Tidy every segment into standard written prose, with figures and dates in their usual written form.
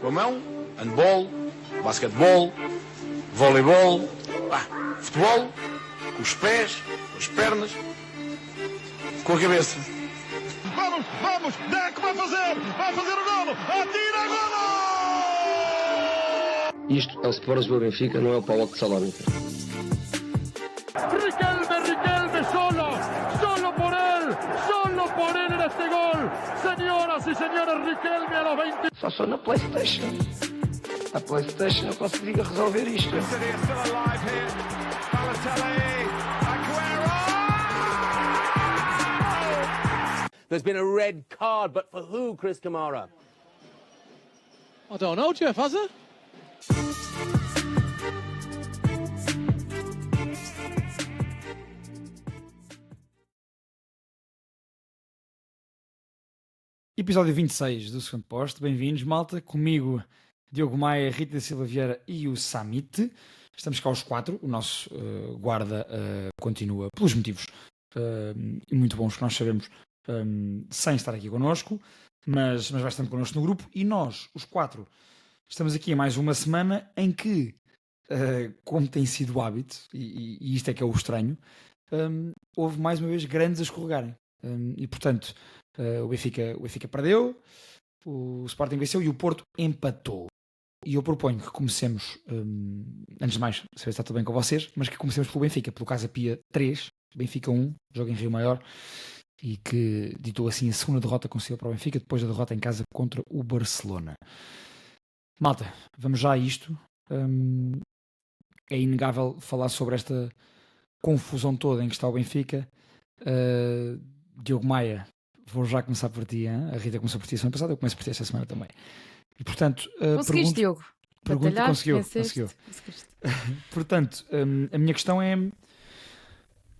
Com a mão, handball, basquetebol, voleibol, futebol, com os pés, com as pernas, com a cabeça. Vamos, Deco vai fazer o golo, atira, golo! Isto é o Sport Lisboa Benfica, não é o PAOK de Salónica. Riquelme, solo por él en este gol. Señoras y señores, Riquelme a los 20. Só sou na PlayStation. A PlayStation eu consigo resolver isto. There's been a red card, but for who, Chris Kamara? I don't know, Jeff, has it? Episódio 26 do Segundo Posto. Bem-vindos, malta. Comigo, Diogo Maia, Rita Silva Vieira e o Samit. Estamos cá os quatro. O nosso guarda continua pelos motivos e muito bons que nós sabemos, sem estar aqui connosco, mas vai estar connosco no grupo. E nós, os quatro, estamos aqui a mais uma semana em que, como tem sido o hábito, e isto é que é o estranho, houve mais uma vez grandes a escorregarem. E portanto, o Benfica perdeu, o Sporting venceu e o Porto empatou. E eu proponho que comecemos, antes de mais, saber se está tudo bem com vocês, mas que comecemos pelo Benfica, pelo Casa Pia 3, Benfica 1, jogo em Rio Maior, e que ditou assim a segunda derrota conseguida para o Benfica, depois da derrota em casa contra o Barcelona. Malta, vamos já a isto. É inegável falar sobre esta confusão toda em que está o Benfica. Diogo Maia, vou já começar por ti, hein? A Rita começou por ti a semana passada, eu começo por ti esta semana também. E portanto, conseguiste, Diogo? Conseguiu. Portanto, a minha questão é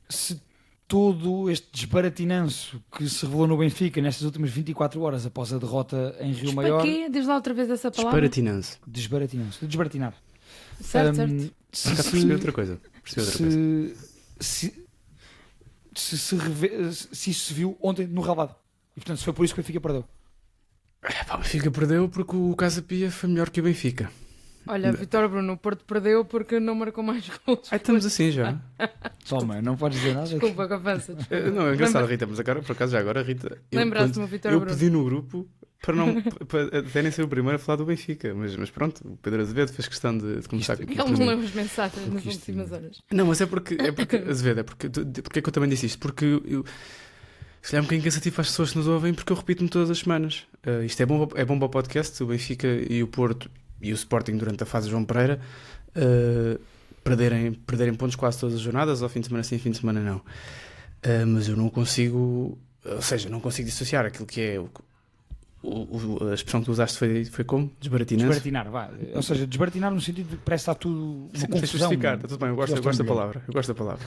se todo este desbaratinanço que se revelou no Benfica nestas últimas 24 horas após a derrota em Rio Maior... Para quê? Diz lá outra vez essa palavra. Desbaratinanço. Desbaratinar. Certo. Percebi outra coisa. Se isso se viu ontem no relvado. E portanto, foi por isso que o Benfica perdeu. O Benfica perdeu porque o Casa Pia foi melhor que o Benfica. Olha, Vitória Bruno, o Porto perdeu porque não marcou mais gols. Estamos assim já. Toma, não podes dizer nada. Desculpa, confessa. Não, é engraçado, Rita, mas agora, por acaso, já agora, Rita... Lembraste-me o Vitória Bruno. Eu pedi no grupo para até nem ser o primeiro a falar do Benfica, mas pronto, o Pedro Azevedo fez questão de começar com aquilo. Ele não leu as mensagens nas últimas horas. Não, mas é porque Azevedo, porque é que eu também disse isto? Porque eu se calhar é um bocadinho cansativo para as pessoas que nos ouvem, porque eu repito-me todas as semanas. Isto é bom para o podcast, o Benfica e o Porto e o Sporting durante a fase de João Pereira perderem pontos quase todas as jornadas, ao fim de semana sim, fim de semana não. Mas eu não consigo, ou seja, não consigo dissociar aquilo que é a expressão que tu usaste foi como? Desbaratinar, vá. Ou seja, desbaratinar no sentido de que parece que está tudo uma confusão. Está tudo bem, eu gosto da palavra.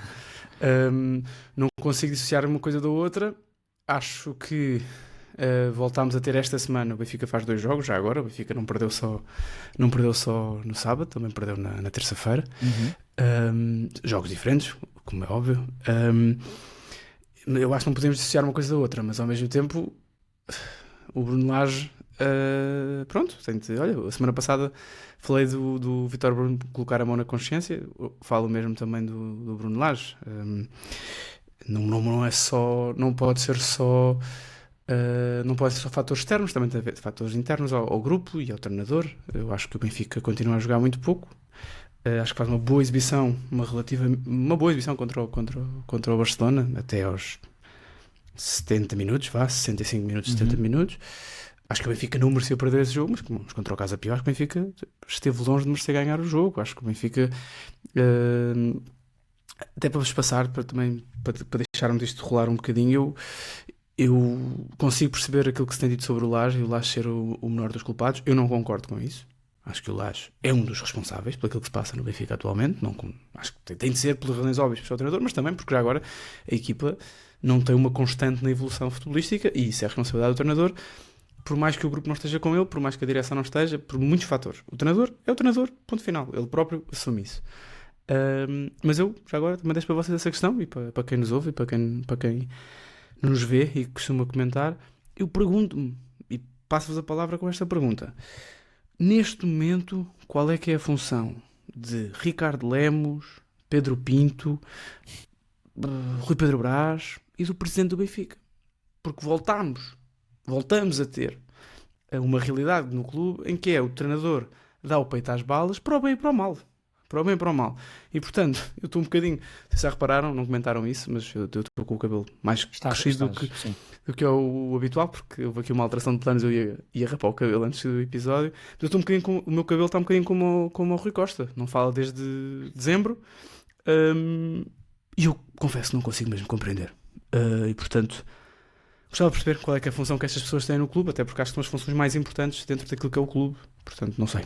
Não consigo dissociar uma coisa da outra. Acho que voltámos a ter esta semana. O Benfica faz 2 jogos já agora. O Benfica não perdeu só no sábado, também perdeu na terça-feira. Jogos diferentes, como é óbvio. Eu acho que não podemos dissociar uma coisa da outra, mas ao mesmo tempo o Bruno Lage, pronto, olha, a semana passada falei do Vitória Bruno colocar a mão na consciência, falo mesmo também do Bruno Lage. Não é só, não pode ser só fatores externos, também tem fatores internos ao grupo e ao treinador. Eu acho que o Benfica continua a jogar muito pouco. Acho que faz uma boa exibição, uma boa exibição contra o Barcelona, até aos 70 minutos, 65 minutos, 70 minutos. Acho que o Benfica não mereceu perder esse jogo, mas contra o Casa Pia, acho que o Benfica esteve longe de merecer ganhar o jogo. Acho que o Benfica, até para vos passar, para deixarmos isto rolar um bocadinho, eu consigo perceber aquilo que se tem dito sobre o Lage e o Lage ser o menor dos culpados. Eu não concordo com isso. Acho que o Lage é um dos responsáveis por aquilo que se passa no Benfica atualmente. Acho que tem de ser pelas razões óbvias para o treinador, mas também porque já agora a equipa não tem uma constante na evolução futebolística e isso é a responsabilidade do treinador, por mais que o grupo não esteja com ele, por mais que a direção não esteja, por muitos fatores. O treinador é o treinador, ponto final. Ele próprio assume isso. Mas eu, já agora, também deixo para vocês essa questão e para quem nos ouve e para quem nos vê e costuma comentar, eu pergunto-me e passo-vos a palavra com esta pergunta: neste momento, qual é que é a função de Ricardo Lemos, Pedro Pinto, Rui Pedro Brás e do presidente do Benfica? Porque voltamos a ter uma realidade no clube em que é o treinador dá o peito às balas para o bem e para o mal. Para o bem e para o mal. E portanto, eu estou um bocadinho, não sei se já repararam, não comentaram isso, mas eu estou com o cabelo mais crescido do que é o habitual, porque houve aqui uma alteração de planos, eu ia rapar o cabelo antes do episódio. Mas eu estou um bocadinho o meu cabelo está um bocadinho como o Rui Costa, não fala desde dezembro, e eu confesso que não consigo mesmo compreender. E portanto, gostava de perceber qual é que é a função que estas pessoas têm no clube, até porque acho que são as funções mais importantes dentro daquilo que é o clube, portanto, não sei.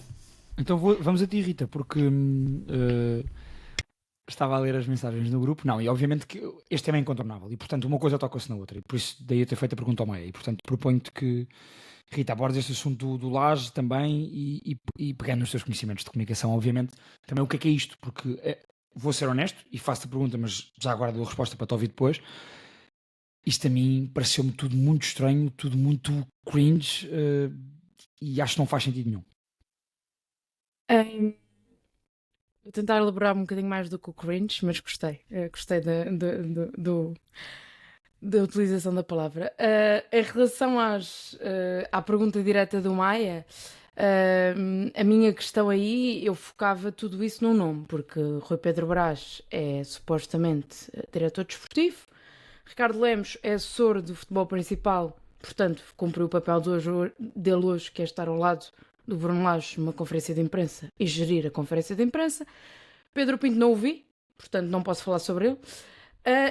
Então vamos a ti, Rita, porque estava a ler as mensagens no grupo. Não, e obviamente que este tema é incontornável e, portanto, uma coisa toca-se na outra. E por isso daí eu ter feito a pergunta ao Maia. E, portanto, proponho-te que, Rita, abordes este assunto do Laje também e pegando nos teus conhecimentos de comunicação, obviamente, também o que é isto? Porque vou ser honesto e faço-te a pergunta, mas já aguardo a resposta para te ouvir depois. Isto a mim pareceu-me tudo muito estranho, tudo muito cringe e acho que não faz sentido nenhum. Vou tentar elaborar um bocadinho mais do que o cringe, mas gostei. Gostei da utilização da palavra. Em relação à pergunta direta do Maia, a minha questão aí, eu focava tudo isso num nome, porque Rui Pedro Brás é supostamente diretor desportivo, Ricardo Lemos é assessor do futebol principal, portanto cumpriu o papel dele hoje, que é estar ao lado do Bruno Lage numa conferência de imprensa e gerir a conferência de imprensa. Pedro Pinto não o vi, portanto não posso falar sobre ele.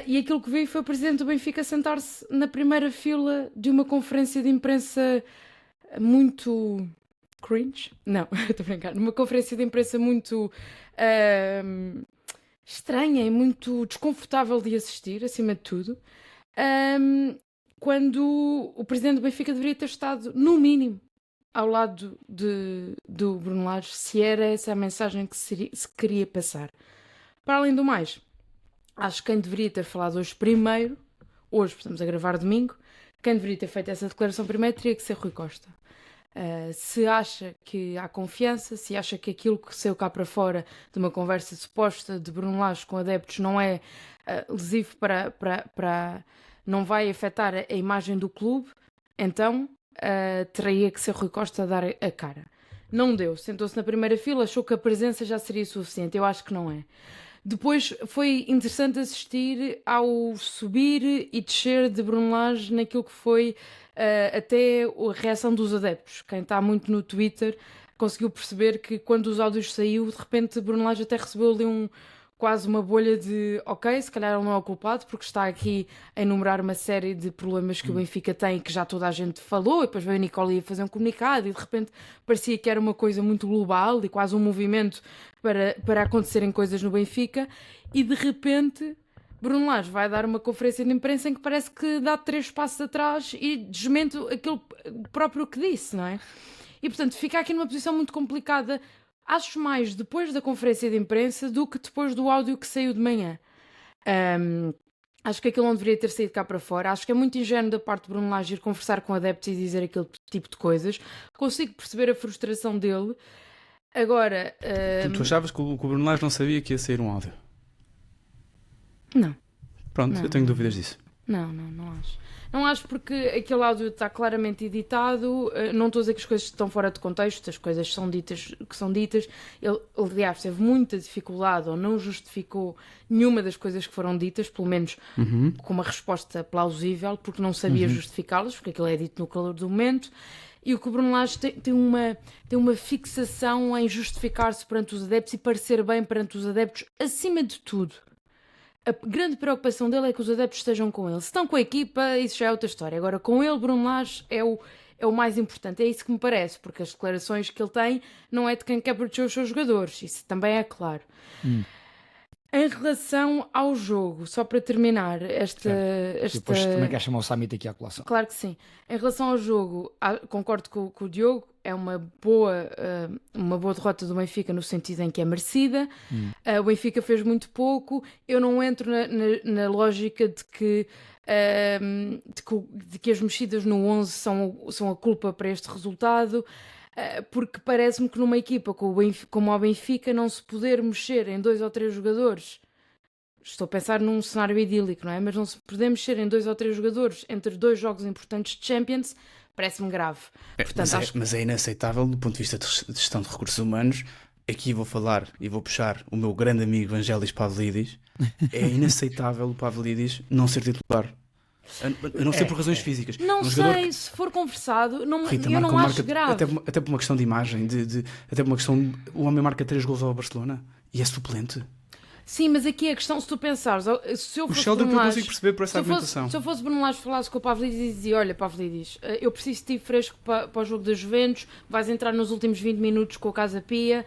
E aquilo que vi foi o presidente do Benfica sentar-se na primeira fila de uma conferência de imprensa muito cringe. Não, estou a brincar. Numa conferência de imprensa muito estranha e muito desconfortável de assistir, acima de tudo. Quando o presidente do Benfica deveria ter estado, no mínimo, ao lado do Bruno Lage, se era essa a mensagem que se queria passar. Para além do mais, acho que quem deveria ter falado hoje primeiro, hoje estamos a gravar domingo, quem deveria ter feito essa declaração primeiro teria que ser Rui Costa. Se acha que há confiança, se acha que aquilo que saiu cá para fora de uma conversa suposta de Bruno Lage com adeptos não é lesivo para não vai afetar a imagem do clube, então teria que ser Rui Costa a dar a cara. Não deu, sentou-se na primeira fila, achou que a presença já seria suficiente. Eu acho que não é. Depois foi interessante assistir ao subir e descer de Bruno Lage naquilo que foi até a reação dos adeptos. Quem está muito no Twitter conseguiu perceber que quando os áudios saiu, de repente Bruno Lage até recebeu ali quase uma bolha de ok, se calhar ele não é o culpado, porque está aqui a enumerar uma série de problemas que o Benfica tem, que já toda a gente falou, e depois veio a Nicole a fazer um comunicado, e de repente parecia que era uma coisa muito global, e quase um movimento para acontecerem coisas no Benfica, e de repente Bruno Lage vai dar uma conferência de imprensa em que parece que dá 3 passos atrás e desmente aquilo próprio que disse, não é? E portanto fica aqui numa posição muito complicada. Acho mais depois da conferência de imprensa do que depois do áudio que saiu de manhã. Acho que aquilo não deveria ter saído cá para fora. Acho que é muito ingênuo da parte de Bruno Lage ir conversar com adeptos e dizer aquele tipo de coisas. Consigo perceber a frustração dele. Agora... Tu achavas que o Bruno Lage não sabia que ia sair um áudio? Não. Pronto, não, eu tenho dúvidas disso. Não acho. Não acho porque aquele áudio está claramente editado, não estou a dizer que as coisas estão fora de contexto, as coisas são ditas que são ditas. Ele, aliás, teve muita dificuldade ou não justificou nenhuma das coisas que foram ditas, pelo menos com uma resposta plausível, porque não sabia justificá-las, porque aquilo é dito no calor do momento. E o que o Bruno Lage tem uma fixação em justificar-se perante os adeptos e parecer bem perante os adeptos, acima de tudo. A grande preocupação dele é que os adeptos estejam com ele. Se estão com a equipa, isso já é outra história. Agora, com ele, Bruno Lage é o mais importante. É isso que me parece, porque as declarações que ele tem não é de quem quer proteger os seus jogadores. Isso também é claro. Em relação ao jogo, só para terminar, Depois também queres chamar o Samit aqui à colação. Claro que sim. Em relação ao jogo, concordo com o Diogo, é uma boa derrota do Benfica no sentido em que é merecida. O Benfica fez muito pouco. Eu não entro na lógica de que as mexidas no 11 são a culpa para este resultado. Porque parece-me que numa equipa como o Benfica não se poder mexer em 2 ou 3 jogadores, estou a pensar num cenário idílico, não é? Mas não se poder mexer em 2 ou 3 jogadores entre 2 jogos importantes de Champions, parece-me grave. Portanto, Mas é inaceitável do ponto de vista de gestão de recursos humanos. Aqui vou falar e vou puxar o meu grande amigo Vangelis Pavlidis. É inaceitável o Pavlidis não ser titular. A não ser por razões físicas. Não Um sei, jogador que- se for conversado, não, Rita, eu não acho grave. até por uma questão de imagem, até por uma questão. O homem marca 3 gols ao Barcelona e é suplente. Sim, mas aqui a questão, se tu pensares, se eu O fosse Sheldon que eu Bruno Lage, consigo perceber por essa argumentação. se eu fosse Bruno Lage, falasse com o Pavlidis e dizia: olha, Pavlidis, eu preciso de ti fresco para o jogo da Juventus, vais entrar nos últimos 20 minutos com o Casa Pia.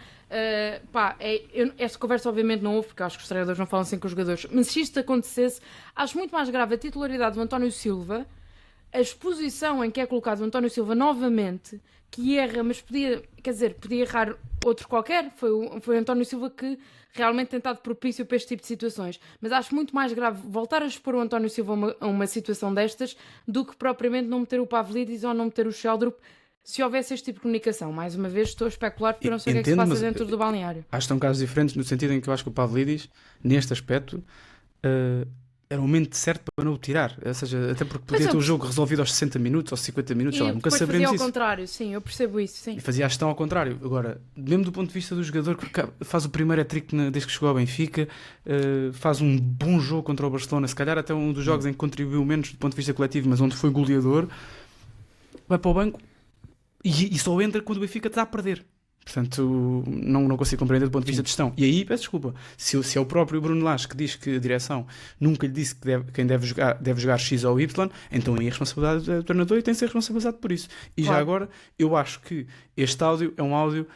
Esta conversa obviamente não houve, porque acho que os treinadores não falam assim com os jogadores, mas se isto acontecesse, acho muito mais grave a titularidade do António Silva, a exposição em que é colocado o António Silva novamente, que erra, mas podia errar outro qualquer. Foi o António Silva que realmente tem estado propício para este tipo de situações. Mas acho muito mais grave voltar a expor o António Silva a uma situação destas do que propriamente não meter o Pavlidis ou não meter o Sheldrup, se houvesse este tipo de comunicação. Mais uma vez estou a especular porque eu não sei o que é que se passa dentro do balneário. Acho que são casos diferentes no sentido em que eu acho que o Pavlidis, neste aspecto, era o momento certo para não o tirar. Ou seja, até porque podia ter o jogo resolvido aos 60 minutos, aos 50 minutos, sei lá, nunca depois saberemos fazia isso. ao contrário, sim, eu percebo isso, sim. E fazia a gestão ao contrário. Agora, mesmo do ponto de vista do jogador que faz o primeiro hat-trick desde que chegou ao Benfica, faz um bom jogo contra o Barcelona, se calhar até um dos jogos em que contribuiu menos do ponto de vista coletivo, mas onde foi goleador, vai para o banco e só entra quando o Benfica está a perder. Portanto, não consigo compreender do ponto de vista de gestão. E aí, peço desculpa, se é o próprio Bruno Lage que diz que a direção nunca lhe disse que quem deve jogar X ou Y, então aí a responsabilidade do treinador e tem de ser responsabilizado por isso. E Claro. já agora, eu acho que este áudio é um áudio,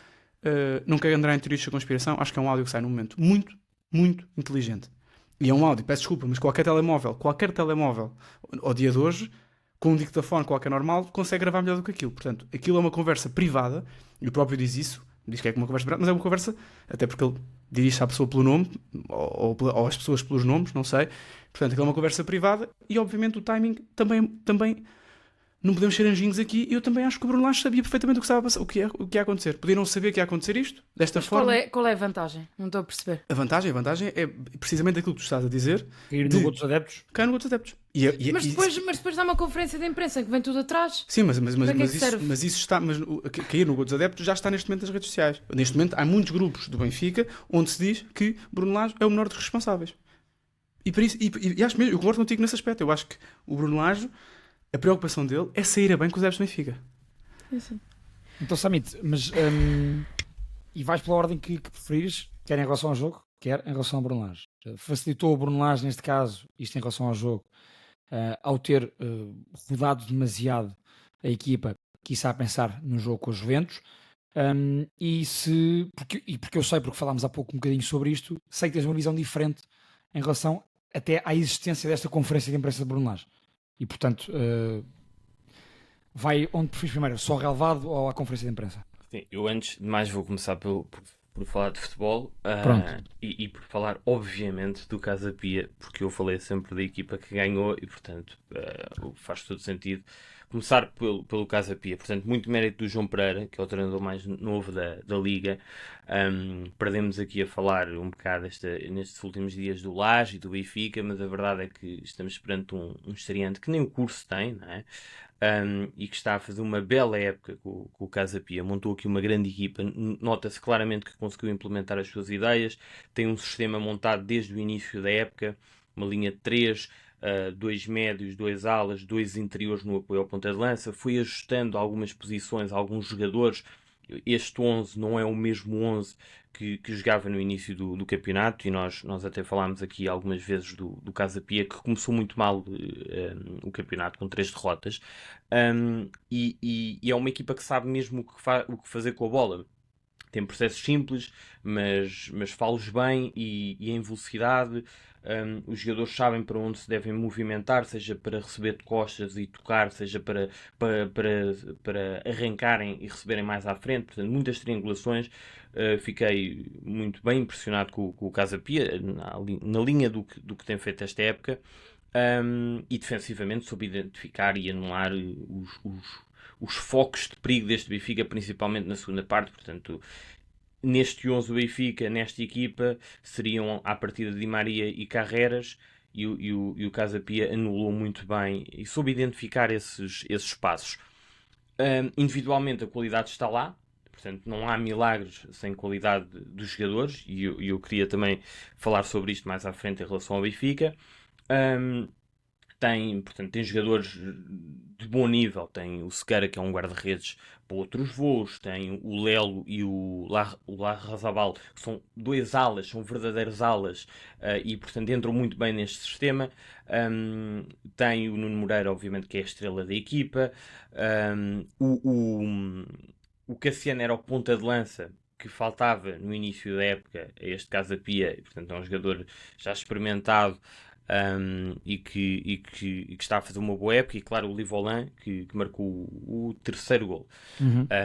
não quero entrar em teorias da conspiração, acho que é um áudio que sai num momento muito, muito inteligente. E é um áudio, peço desculpa, mas qualquer telemóvel, ao dia de hoje, com um dictafone qualquer normal, consegue gravar melhor do que aquilo. Portanto, aquilo é uma conversa privada, e o próprio diz isso, diz que é uma conversa privada, mas é uma conversa, até porque ele dirige-se à pessoa pelo nome, ou às pessoas pelos nomes, não sei. Portanto, aquilo é uma conversa privada, e obviamente o timing também não podemos ser anjinhos aqui, e eu também acho que o Bruno Lage sabia perfeitamente o que estava a passar, o que ia acontecer. Podia não saber que ia acontecer isto, desta forma. Qual é a vantagem? Não estou a perceber. A vantagem é precisamente aquilo que tu estás a dizer. Cair no gol dos adeptos. Cair no gol dos adeptos. Mas depois dá uma conferência de imprensa em que vem tudo atrás. Sim, mas isso está. Mas cair no gol dos adeptos já está neste momento nas redes sociais. Neste momento há muitos grupos do Benfica onde se diz que Bruno Lage é o menor dos responsáveis. E por isso, e acho mesmo, eu concordo contigo nesse aspecto. Eu acho que o Bruno Lage, a preocupação dele é sair a bem com os adeptos do Benfica. Sim. Então, Samit, mas e vais pela ordem que preferires, quer em relação ao jogo, quer em relação ao Bruno Lage. Facilitou o Bruno Lage, neste caso, isto em relação ao jogo, ao ter rodado demasiado a equipa, quiçá a pensar no jogo com os Juventus, porque eu sei, porque falámos há pouco um bocadinho sobre isto, sei que tens uma visão diferente em relação até à existência desta conferência de imprensa de Bruno Lage. E, portanto, vai onde preferes primeiro, só relevado ou à conferência de imprensa? Sim, eu antes de mais vou começar por falar de futebol e por falar, obviamente, do Casa Pia, porque eu falei sempre da equipa que ganhou e, portanto, faz todo sentido começar pelo Casa Pia. Portanto, muito mérito do João Pereira, que é o treinador mais novo da Liga. Perdemos aqui a falar um bocado nestes últimos dias do Lage e do Benfica, mas a verdade é que estamos perante um estreante que nem o curso tem, não é? E que está a fazer uma bela época com o Casa Pia. Montou aqui uma grande equipa, nota-se claramente que conseguiu implementar as suas ideias, tem um sistema montado desde o início da época, uma linha de 3, 2 médios, 2 alas, 2 interiores no apoio ao ponta de lança, foi ajustando algumas posições, alguns jogadores. Este 11 não é o mesmo 11 que jogava no início do campeonato, e nós até falámos aqui algumas vezes do Casa Pia, que começou muito mal o campeonato, com 3 derrotas, e é uma equipa que sabe mesmo o que fazer com a bola. Tem processos simples, mas fá-los bem e em velocidade. Os jogadores sabem para onde se devem movimentar, seja para receber de costas e tocar, seja para arrancarem e receberem mais à frente. Portanto, muitas triangulações. Fiquei muito bem impressionado com o Casa Pia, na linha do que tem feito esta época. E defensivamente soube identificar e anular os focos de perigo deste Benfica, principalmente na segunda parte. Portanto, neste 11 do Benfica, nesta equipa, seriam à partida Di Maria e Carreras, e o Casa Pia anulou muito bem e soube identificar esses espaços. Individualmente a qualidade está lá, portanto não há milagres sem qualidade dos jogadores, e eu queria também falar sobre isto mais à frente em relação ao Benfica. Tem jogadores de bom nível, tem o Sequeira, que é um guarda-redes para outros voos, tem o Lelo e o Larrazabal, que são dois alas, são verdadeiros alas, e portanto entram muito bem neste sistema. Tem o Nuno Moreira, obviamente, que é a estrela da equipa. O Cassiano era o ponta de lança que faltava no início da época a este Casa Pia, e portanto é um jogador já experimentado, e que está a fazer uma boa época. E claro, o Livolan, que marcou o terceiro gol,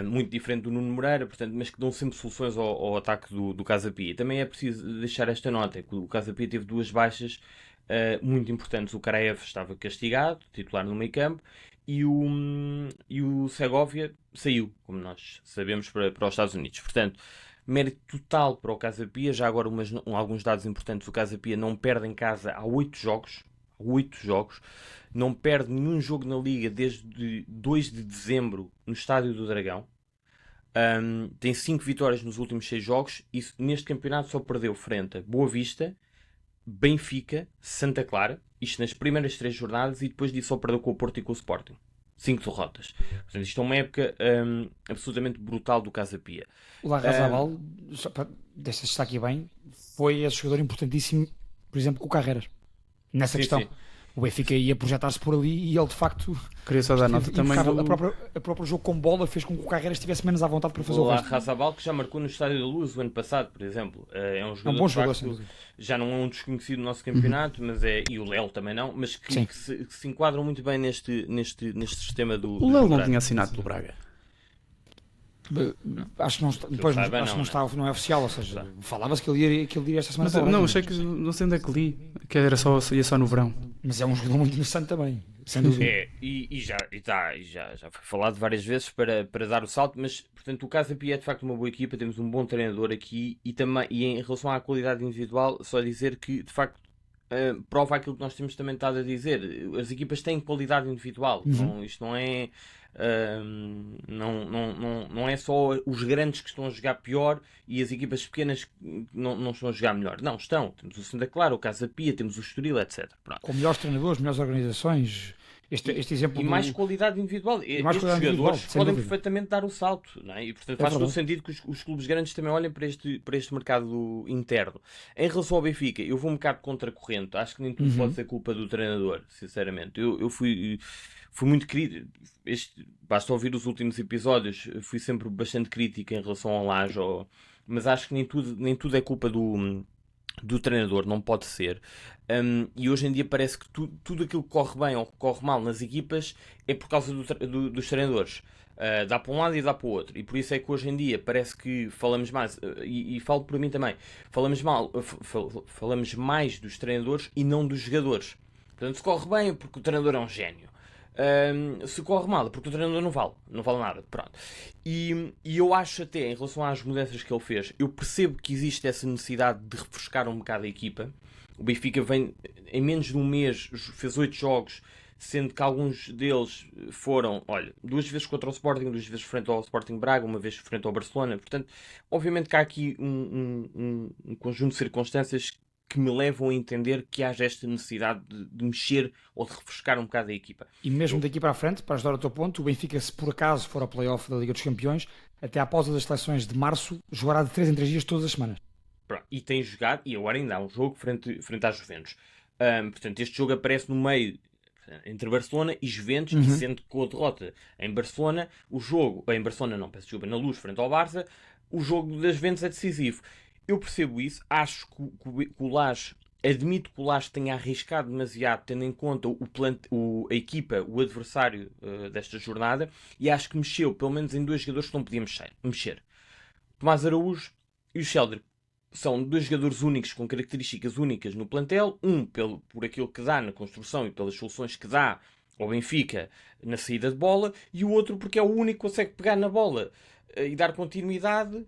muito diferente do Nuno Moreira, portanto, mas que dão sempre soluções ao ataque do Casa Pia. Também é preciso deixar esta nota, que o Casa Pia teve duas baixas muito importantes. O Karaev estava castigado, titular no meio campo, e o Segovia saiu, como nós sabemos, para os Estados Unidos. Portanto, mérito total para o Casa Pia. Já agora alguns dados importantes. O Casa Pia não perde em casa há 8 jogos. 8 jogos. Não perde nenhum jogo na Liga desde 2 de dezembro no Estádio do Dragão. Tem 5 vitórias nos últimos 6 jogos. E neste campeonato só perdeu frente a Boa Vista, Benfica, Santa Clara. Isto nas primeiras 3 jornadas. E depois disso só perdeu com o Porto e com o Sporting. 5 derrotas. Portanto, isto é uma época absolutamente brutal do Casa Pia. O Larrazabal, deixa-se estar aqui bem, foi esse jogador importantíssimo, por exemplo, com o Carreras. Nessa questão. Sim. O Benfica ia projetar-se por ali e ele, de facto... Queria só dar nota também do... A própria jogo com bola fez com que o Carreras estivesse menos à vontade para fazer o resto. O Larrazabal, que já marcou no Estádio da Luz o ano passado, por exemplo. É um jogador, bom jogador, facto, já não é um desconhecido no nosso campeonato, mas e o Lelo também não, mas que se enquadram muito bem neste sistema do... O Lelo não tinha assinado pelo Braga? Acho que não está, depois não é oficial, ou seja, falava-se que ele iria esta semana. Mas, não, achei que não sei onde é que li, que ia só no verão. Mas é um jogador muito interessante também, sem dúvida. E já foi falado várias vezes para dar o salto, mas portanto o Casa Pia é de facto uma boa equipa, temos um bom treinador aqui, e em relação à qualidade individual, só dizer que de facto prova aquilo que nós temos também estado a dizer. As equipas têm qualidade individual, isto não é... não é só os grandes que estão a jogar pior e as equipas pequenas não estão a jogar melhor. Não, estão. Temos o Santa Clara, o Casa Pia, temos o Estoril, etc. Pronto. Com melhores treinadores, melhores organizações. Este exemplo e mais qualidade individual. Estes jogadores podem perfeitamente dar o salto, não é? E portanto faz todo sentido que os clubes grandes também olhem para este mercado interno. Em relação ao Benfica, eu vou um bocado contra a corrente. Acho que nem tudo pode ser culpa do treinador, sinceramente. Eu fui muito crítico. Basta ouvir os últimos episódios, fui sempre bastante crítico em relação ao Lage, mas acho que nem tudo é culpa do treinador, não pode ser. E hoje em dia parece que tudo aquilo que corre bem ou que corre mal nas equipas é por causa dos treinadores. Dá para um lado e dá para o outro. E por isso é que hoje em dia parece que falamos mais, e falo por mim também, falamos mais dos treinadores e não dos jogadores. Portanto, se corre bem é porque o treinador é um gênio. Se corre mal, porque o treinador não vale nada. Pronto. E eu acho até, em relação às mudanças que ele fez, eu percebo que existe essa necessidade de refrescar um bocado a equipa. O Benfica vem, em menos de um mês, fez 8 jogos, sendo que alguns deles foram, 2 vezes contra o Sporting, 2 vezes frente ao Sporting Braga, uma vez frente ao Barcelona. Portanto, obviamente que há aqui um conjunto de circunstâncias que me levam a entender que haja esta necessidade de mexer ou de refrescar um bocado a equipa. E mesmo daqui para a frente, para ajudar ao teu ponto, o Benfica, se por acaso for ao play-off da Liga dos Campeões, até à pausa das seleções de março, jogará de 3 em 3 dias todas as semanas. Pronto. E tem jogado, e agora ainda há um jogo frente às Juventus. Portanto, este jogo aparece no meio entre Barcelona e Juventus, e sendo que com a derrota em Barcelona, na Luz, frente ao Barça, o jogo das Juventus é decisivo. Eu percebo isso, acho que o Lage, admito que o Lage tenha arriscado demasiado, tendo em conta a equipa, o adversário desta jornada, e acho que mexeu, pelo menos em 2 jogadores que não podia mexer. Tomás Araújo e o Sheldrick são 2 jogadores únicos, com características únicas no plantel, por aquilo que dá na construção e pelas soluções que dá ao Benfica na saída de bola, e o outro porque é o único que consegue pegar na bola e dar continuidade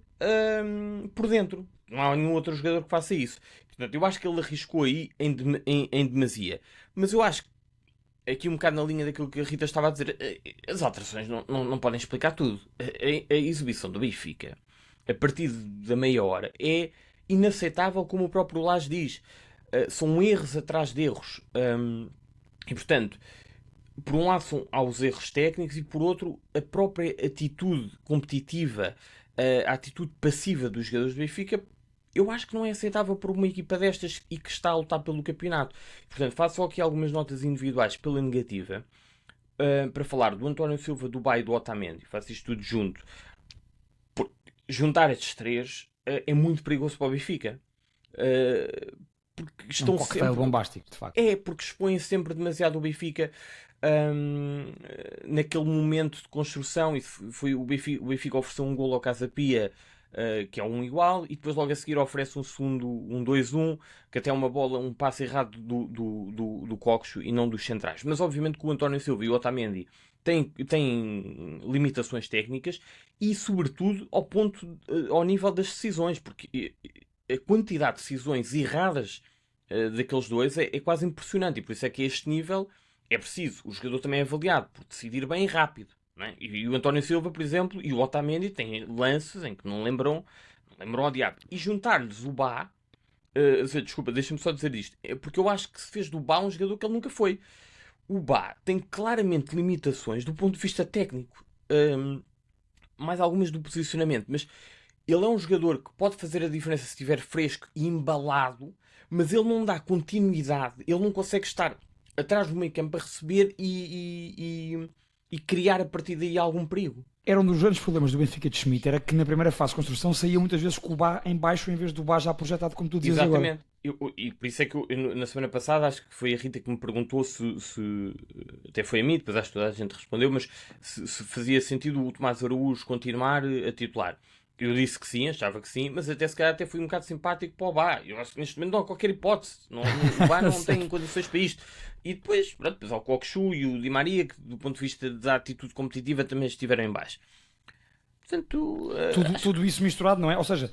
por dentro. Não há nenhum outro jogador que faça isso. Portanto, eu acho que ele arriscou aí em demasia. Mas eu acho que, aqui um bocado na linha daquilo que a Rita estava a dizer, as alterações não podem explicar tudo. A exibição do Benfica, a partir da meia hora, é inaceitável, como o próprio Lage diz. São erros atrás de erros. E, portanto, por um lado há os erros técnicos e, por outro, a própria atitude competitiva, a atitude passiva dos jogadores do Benfica, eu acho que não é aceitável por uma equipa destas e que está a lutar pelo campeonato. Portanto, faço só aqui algumas notas individuais pela negativa, para falar do António Silva, do Bá e do Otamendi. Faço isto tudo junto. Juntar estes três é muito perigoso para o Benfica. Porque estão coquetel bombástico, de facto. Porque expõem sempre demasiado o Benfica naquele momento de construção. E foi o Benfica ofereceu um golo ao Casa Pia, que é um igual, e depois logo a seguir oferece um segundo, um 2-1, que até é uma bola, um passe errado do Coxo e não dos centrais. Mas obviamente que o António Silva e o Otamendi têm limitações técnicas e, sobretudo, ao nível das decisões, porque a quantidade de decisões erradas daqueles dois é quase impressionante, e por isso é que a este nível é preciso o jogador também é avaliado por decidir bem rápido. Não é? E o António Silva, por exemplo, e o Otamendi têm lances em que não lembram ao diabo. E juntar-lhes o Bá, desculpa, deixa-me só dizer isto, porque eu acho que se fez do Bá um jogador que ele nunca foi. O Bá tem claramente limitações do ponto de vista técnico, mais algumas do posicionamento, mas ele é um jogador que pode fazer a diferença se estiver fresco e embalado, mas ele não dá continuidade, ele não consegue estar atrás do meio campo a receber e criar a partir daí algum perigo. Era um dos grandes problemas do Benfica de Schmidt, era que na primeira fase de construção saía muitas vezes com o Bá em baixo em vez do Bá já projetado, como tu dizes agora. Exatamente. E por isso é que eu, na semana passada, acho que foi a Rita que me perguntou se até foi a mim, depois acho que toda a gente respondeu, mas se fazia sentido o Tomás Araújo continuar a titular. Eu disse que sim, achava que sim, mas até se calhar até fui um bocado simpático para o Bá. Eu acho que neste momento não há qualquer hipótese. O Bá não tem condições para isto. E depois há o Coxu e o Di Maria, que do ponto de vista da atitude competitiva também estiveram em baixo. Portanto, tudo isso misturado, não é? Ou seja,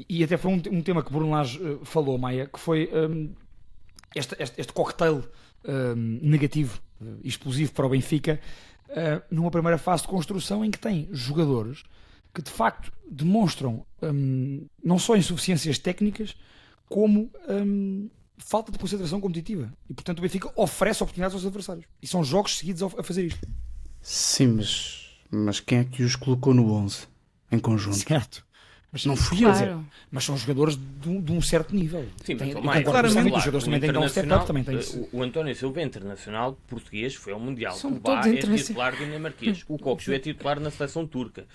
e até foi um tema que Bruno Lage falou, Maia, que foi este cocktail negativo e explosivo para o Benfica numa primeira fase de construção em que tem jogadores que de facto demonstram não só insuficiências técnicas, como falta de concentração competitiva. E portanto o Benfica oferece oportunidades aos adversários. E são jogos seguidos a fazer isto. Sim, mas quem é que os colocou no 11 em conjunto? Certo. Mas não fui claro. Dizer, mas são jogadores de um certo nível. Sim, mas claramente os jogadores também têm que dar um step-up. O António Silva é internacional português, foi ao Mundial. São o Bá é titular dinamarquês. O Coxo é titular na seleção turca.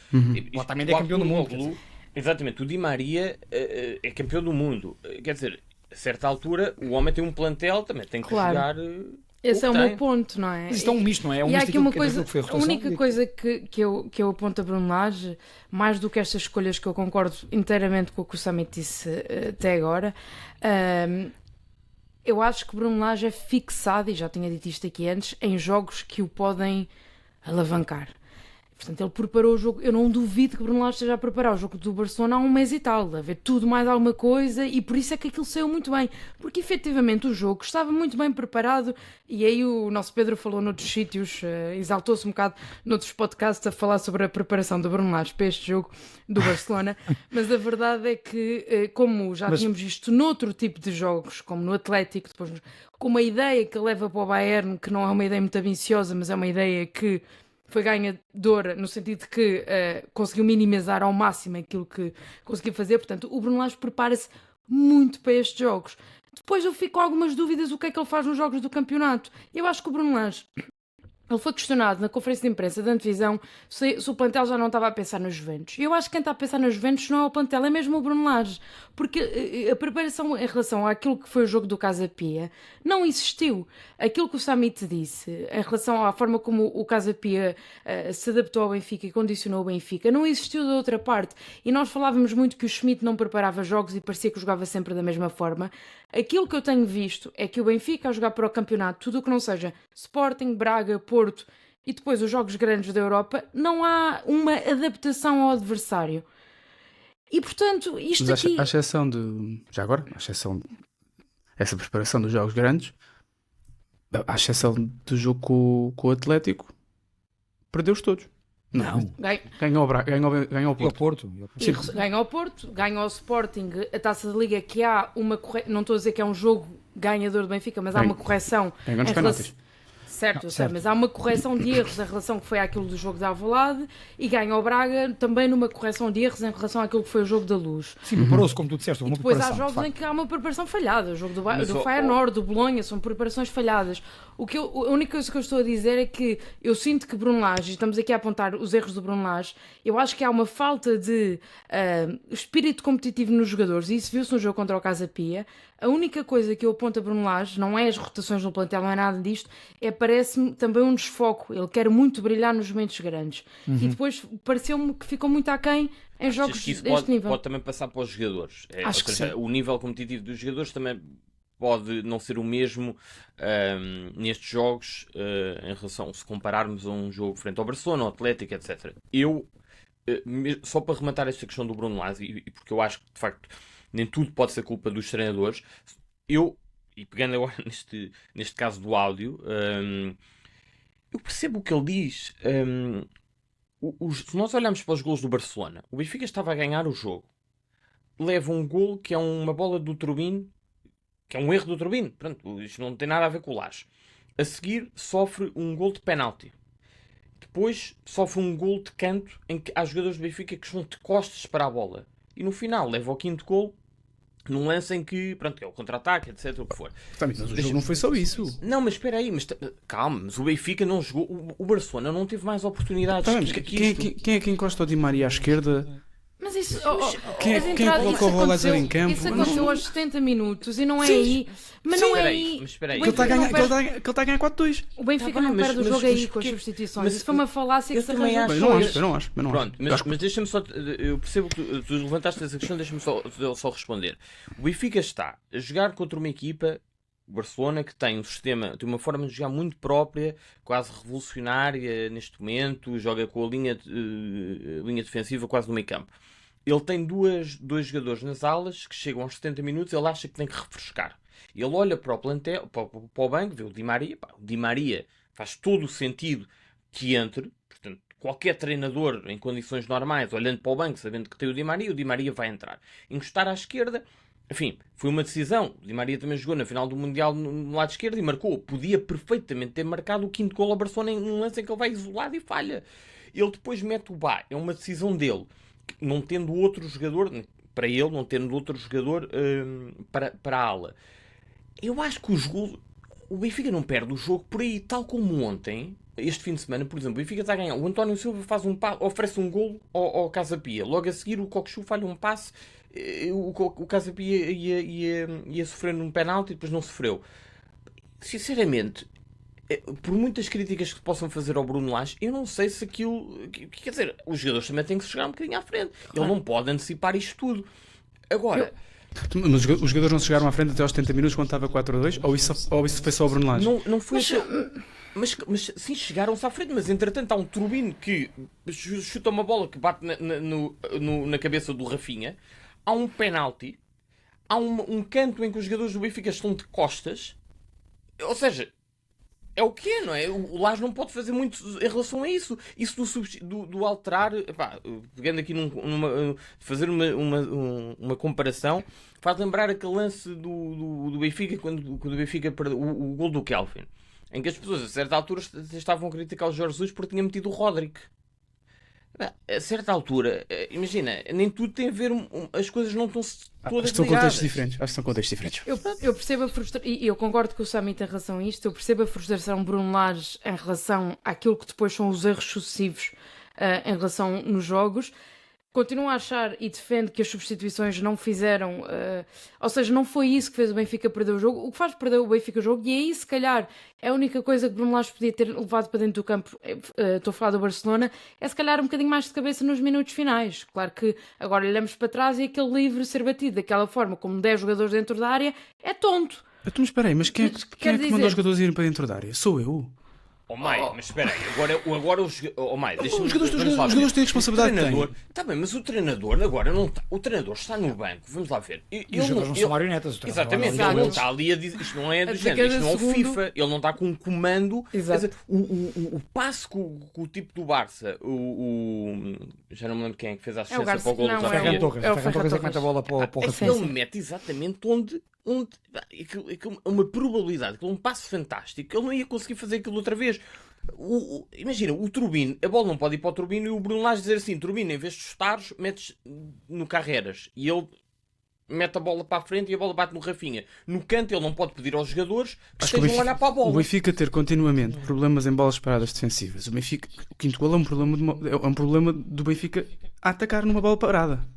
O Otamendi é campeão do mundo. Exatamente. O Di Maria é campeão do mundo. Quer dizer, a certa altura, o homem tem um plantel, também tem que jogar... Esse é o meu ponto, não é? Mas isto é um misto, não é? É um e há misto aqui uma que coisa, foi a a única coisa que eu aponto a Bruno Lage, mais do que estas escolhas que eu concordo inteiramente com o que o Samit disse até agora, eu acho que Bruno Lage é fixado, e já tinha dito isto aqui antes, em jogos que o podem alavancar. Portanto, ele preparou o jogo. Eu não duvido que Bruno Lage esteja a preparar o jogo do Barcelona há um mês e tal, a ver tudo mais alguma coisa, e por isso é que aquilo saiu muito bem, porque efetivamente o jogo estava muito bem preparado. E aí o nosso Pedro falou noutros sítios, exaltou-se um bocado noutros podcasts a falar sobre a preparação do Bruno Lage para este jogo do Barcelona, mas a verdade é que, como já tínhamos visto noutro tipo de jogos, como no Atlético, depois com uma ideia que leva para o Bayern, que não é uma ideia muito ambiciosa, mas é uma ideia que foi ganhadora no sentido de que conseguiu minimizar ao máximo aquilo que conseguiu fazer. Portanto, o Bruno Lage prepara-se muito para estes jogos. Depois eu fico com algumas dúvidas o que é que ele faz nos jogos do campeonato. Eu acho que o Bruno Lage Ele foi questionado na conferência de imprensa da antevisão se o plantel já não estava a pensar nos Juventus. E eu acho que quem está a pensar nos Juventus não é o plantel, é mesmo o Bruno Lage. Porque a preparação em relação àquilo que foi o jogo do Casa Pia não existiu. Aquilo que o Samit disse em relação à forma como o Casa Pia se adaptou ao Benfica e condicionou o Benfica não existiu da outra parte. E nós falávamos muito que o Schmidt não preparava jogos e parecia que jogava sempre da mesma forma. Aquilo que eu tenho visto é que o Benfica, a jogar para o campeonato, tudo o que não seja Sporting, Braga, Porto e depois os jogos grandes da Europa, não há uma adaptação ao adversário. E portanto, isto Mas aqui... à exceção de... Já agora, à exceção essa preparação dos jogos grandes, à exceção do jogo com o Atlético, perdeu-os todos. Não. Ganhou o Porto. Ganha ao Porto, ganha ao Sporting, a Taça da Liga, que há uma não estou a dizer que é um jogo ganhador do Benfica, mas há uma correção Ganhou nos penaltis. Certo, mas há uma correção de erros em relação ao que foi aquilo do jogo da Alvalade e ganha ao Braga também numa correção de erros em relação àquilo que foi o jogo da Luz. Sim, preparou-se, como tu disseste, e depois há jogos em que há uma preparação falhada. O jogo do Feyenoord, do Bolonha, são preparações falhadas. A única coisa que eu estou a dizer é que eu sinto que Bruno Lage, estamos aqui a apontar os erros do Bruno Lage, eu acho que há uma falta de espírito competitivo nos jogadores, e isso viu-se no jogo contra o Casa Pia. A única coisa que eu aponto a Bruno Lage, não é as rotações no plantel, não é nada disto, parece-me também um desfoco. Ele quer muito brilhar nos momentos grandes. E depois pareceu-me que ficou muito aquém em jogos deste nível. Pode também passar para os jogadores. Acho que sim. O nível competitivo dos jogadores também pode não ser o mesmo nestes jogos em relação, se compararmos a um jogo frente ao Barcelona, ao Atlético, etc. Só para rematar esta questão do Bruno Lage, e porque eu acho que de facto nem tudo pode ser culpa dos treinadores, e pegando agora neste caso do áudio, eu percebo o que ele diz. Se nós olharmos para os golos do Barcelona, o Benfica estava a ganhar o jogo, leva um golo que é uma bola do Turbine, que é um erro do Turbine, pronto, isto não tem nada a ver com o Lage. A seguir sofre um golo de penalti, depois sofre um golo de canto em que há jogadores do Benfica que estão de costas para a bola, e no final leva ao quinto golo num lance em que, pronto, é o contra-ataque, etc, o que for. Mas o jogo não foi só isso. Não, mas espera aí, calma, mas o Benfica não jogou, o Barcelona não teve mais oportunidades. Quem é que encosta o Di Maria à esquerda? Mas isso, quem colocou o Lézer em campo? Isso aconteceu aos 70 minutos e não é aí. Mas não é aí. Mas espera aí. Que ele está a ganhar 4-2. O Benfica não perde o jogo aí com as substituições. Isso foi uma falácia que se arranjou. Eu não acho. Pronto, mas deixa-me só. Eu percebo que tu levantaste essa questão, deixa-me só responder. O Benfica está a jogar contra uma equipa, o Barcelona, que tem um sistema, tem uma forma de jogar muito própria, quase revolucionária neste momento, joga com a linha defensiva quase no meio campo. Ele tem dois jogadores nas alas que chegam aos 70 minutos, ele acha que tem que refrescar. Ele olha para o plantel, para o banco, vê o Di Maria. O Di Maria faz todo o sentido que entre. Portanto, qualquer treinador em condições normais, olhando para o banco, sabendo que tem o Di Maria vai entrar. Encostar à esquerda, enfim, foi uma decisão. O Di Maria também jogou na final do Mundial no lado esquerdo e marcou. Podia perfeitamente ter marcado o quinto golo ao Barcelona em um lance em que ele vai isolado e falha. Ele depois mete o Bá. É uma decisão dele. Não tendo outro jogador, para ele, não tendo outro jogador para a ala. Eu acho que o Benfica não perde o jogo por aí, tal como ontem, este fim de semana, por exemplo, o Benfica está a ganhar. O António Silva faz oferece um golo ao Casa Pia. Logo a seguir, o Cockchu falha um passe, o Casa Pia ia sofrer um penalti e depois não sofreu. Sinceramente, por muitas críticas que possam fazer ao Bruno Lage, eu não sei se aquilo... Quer dizer, os jogadores também têm que se chegar um bocadinho à frente. Ele não pode antecipar isto tudo. Agora... Mas os jogadores não chegaram à frente até aos 70 minutos quando estava 4-2? Ou isso foi só o Bruno Lage? Não foi... Mas sim, chegaram-se à frente, mas entretanto há um Turbine que chuta uma bola que bate na cabeça do Rafinha, há um penalti, há um canto em que os jogadores do Benfica estão de costas, ou seja, é o que é, não é? O Lage não pode fazer muito em relação a isso. Isso do alterar, pegando aqui fazer uma comparação, faz lembrar aquele lance do Benfica, quando o Benfica perdeu o gol do Kelvin, em que as pessoas a certa altura estavam a criticar o Jorge Jesus porque tinha metido o Rodrigo. A certa altura, imagina, nem tudo tem a ver, as coisas não estão todas Acho que são ligadas. contextos diferentes. Acho que são contextos diferentes. Eu percebo a frustração, e eu concordo que o Sami tem relação a isto, eu percebo a frustração de Bruno Lage em relação àquilo que depois são os erros sucessivos em relação nos jogos. Continuo a achar e defendo que as substituições não fizeram, ou seja, não foi isso que fez o Benfica perder o jogo. O que faz perder o Benfica o jogo, e aí se calhar é a única coisa que Bruno Lage podia ter levado para dentro do campo, estou a falar do Barcelona, é se calhar um bocadinho mais de cabeça nos minutos finais. Claro que agora olhamos para trás e aquele livre ser batido daquela forma, como 10 jogadores dentro da área, é tonto. Então, mas espera aí, mas quem é que mandou os jogadores irem para dentro da área? Sou eu. Mas espera aí, agora os Os jogadores têm a responsabilidade que têm. Está bem, mas o treinador agora não está. O treinador está no banco, vamos lá ver. E os jogadores não são marionetas. Exatamente, ele não está ali a dizer. Isto não é do género, isto não é o FIFA. Ele não está com um comando. Exato. O passo que o tipo do Barça, já não me lembro quem é que fez a assistência para o gol do Ferran Torres. Ferran Torres é que mete a bola para o Rafinha. Ele mete exatamente onde uma probabilidade, aquilo é um passo fantástico, ele não ia conseguir fazer aquilo outra vez. Imagina, o Turbino, a bola não pode ir para o Turbino e o Bruno Lage dizer assim: Turbino, em vez de chutares, metes no Carreras, e ele mete a bola para a frente e a bola bate no Rafinha. No canto ele não pode pedir aos jogadores que estejam a olhar para a bola. O Benfica ter continuamente problemas em bolas paradas defensivas. O quinto gol é um problema do Benfica a atacar numa bola parada.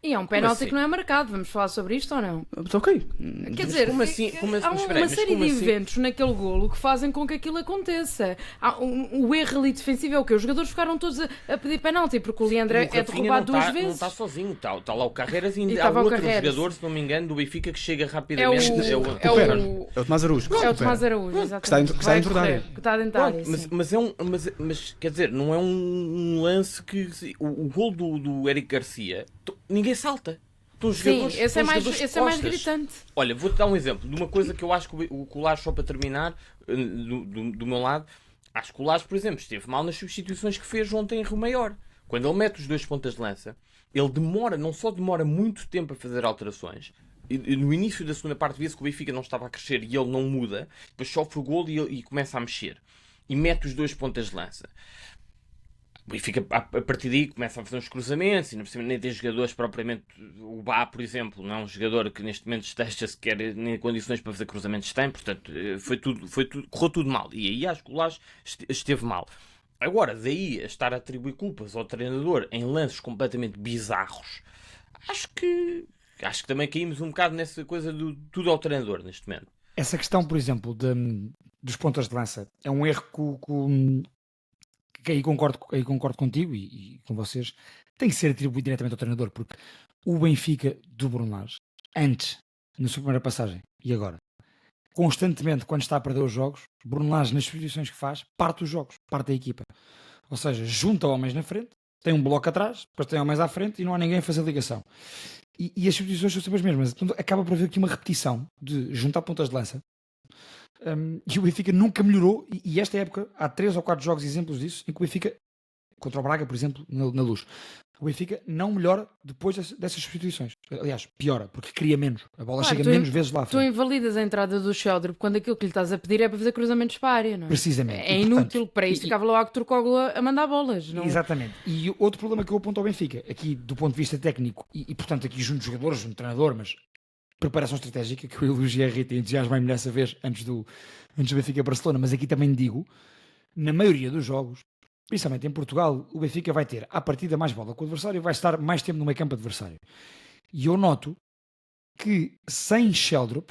E é um penalti que não é marcado. Vamos falar sobre isto ou não? Ok. Quer dizer, há uma série de eventos naquele golo que fazem com que aquilo aconteça. O erro ali defensivo é o quê? Os jogadores ficaram todos a pedir penalti, porque o Leandro é derrubado duas vezes. Não está sozinho, está lá o Carreras e há outro jogador, se não me engano, do Benfica que chega rapidamente. É o Tomás Araújo. É o Tomás Araújo, exatamente. Que está dentro da área. Que está dentro da área, mas quer dizer, não é um lance que... O gol do Eric Garcia... Ninguém salta. Sim, esse é mais gritante. Olha, vou-te dar um exemplo de uma coisa que eu acho que o Lage, só para terminar, do meu lado, acho que o Lage, por exemplo, esteve mal nas substituições que fez ontem em Rio Maior. Quando ele mete os dois pontas de lança, ele não só demora muito tempo a fazer alterações, e no início da segunda parte vê-se que o Benfica não estava a crescer e ele não muda, depois sofre o golo e começa a mexer. E mete os dois pontas de lança. O Benfica, a partir daí, começa a fazer uns cruzamentos e nem tem jogadores propriamente. O Bá, por exemplo, não é um jogador que neste momento esteja sequer nem condições para fazer cruzamentos tem, portanto, correu tudo mal. E aí acho que o Lage esteve mal. Agora, daí a estar a atribuir culpas ao treinador em lances completamente bizarros, acho que também caímos um bocado nessa coisa do tudo ao treinador neste momento. Essa questão, por exemplo, dos pontas de lança é um erro que aí concordo contigo e com vocês, tem que ser atribuído diretamente ao treinador, porque o Benfica do Bruno Lage, antes, na sua primeira passagem e agora, constantemente, quando está a perder os jogos, Bruno Lage, nas substituições que faz, parte os jogos, parte da equipa. Ou seja, junta homens na frente, tem um bloco atrás, depois tem homens à frente e não há ninguém a fazer ligação. E as substituições são sempre as mesmas. Portanto, acaba por haver aqui uma repetição de juntar pontas de lança. E o Benfica nunca melhorou, e esta época há 3 ou 4 jogos exemplos disso, em que o Benfica, contra o Braga, por exemplo, na Luz, o Benfica não melhora depois dessas substituições. Aliás, piora, porque cria menos. A bola chega menos vezes lá. Tu invalidas a entrada do Sheldrop quando aquilo que lhe estás a pedir é para fazer cruzamentos para a área, não é? Precisamente. É inútil. Para isto ficava lá o Turcoglu a mandar bolas. Não? Exatamente. E outro problema que eu aponto ao Benfica, aqui do ponto de vista técnico, e portanto aqui junto de jogadores, junto de treinador, mas preparação estratégica, que eu elogiei a Rita e entusiasmei-me dessa vez antes do Benfica-Barcelona, mas aqui também digo, na maioria dos jogos, principalmente em Portugal, o Benfica vai ter à partida mais bola com o adversário e vai estar mais tempo no meio campo adversário. E eu noto que sem Sheldrop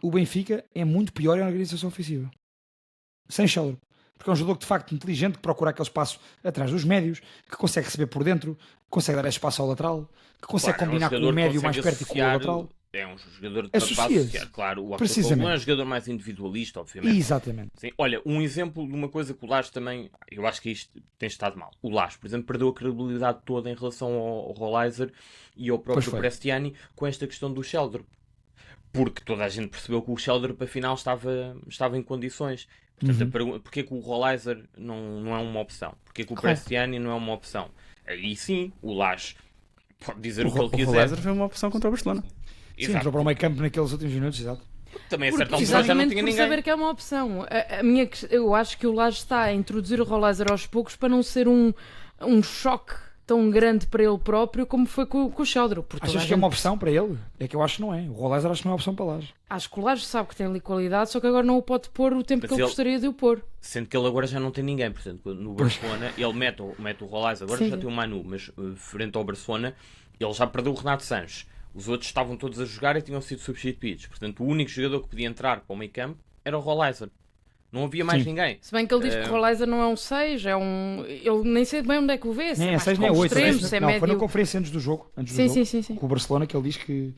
o Benfica é muito pior em organização ofensiva. Sem Sheldrop. Porque é um jogador de facto inteligente, que procura aquele espaço atrás dos médios, que consegue receber por dentro, consegue dar espaço ao lateral, que consegue combinar com o médio mais perto e com o lateral. É um jogador de associar, claro. O Arthur não é um jogador mais individualista, obviamente. Exatamente. Sim. Olha, um exemplo de uma coisa que o Lage também, eu acho que isto tem estado mal. O Lage, por exemplo, perdeu a credibilidade toda em relação ao Rolaiser e ao próprio Prestiani com esta questão do Sheldrop. Porque toda a gente percebeu que o Sheldrop afinal estava em condições. Portanto, porquê que o Rolaiser não é uma opção? Porquê que o Prestiani não é uma opção? E sim, o Lage pode dizer o que ele quiser. O Rolaiser foi uma opção contra o Barcelona. Sim, entrou para o meio campo naqueles últimos minutos, exato. Também a certa altura já não tinha ninguém. Saber que é uma opção. Eu acho que o Lage está a introduzir o Rolaiser aos poucos para não ser um um choque tão grande para ele próprio como foi com o Sheldon. Achas que é uma opção para ele? É que eu acho que não é. O Rolaiser acho que não é opção para Laje. Acho que o Laje sabe que tem ali qualidade, só que agora não o pode pôr o tempo Mas que ele gostaria de o pôr. Sendo que ele agora já não tem ninguém, portanto, no Barcelona ele mete o Rolaiser, agora Sim. já tem o Manu, mas frente ao Barcelona ele já perdeu o Renato Sanches. Os outros estavam todos a jogar e tinham sido substituídos. Portanto, o único jogador que podia entrar para o meio campo era o Rolaiser. Não havia mais ninguém. Se bem que ele diz que o Rolaiser não é um 6, é um... Ele nem sei bem onde é que o vê. Nem é 6 nem é 8. Foi na conferência antes do jogo. Sim. Com o Barcelona, que ele diz que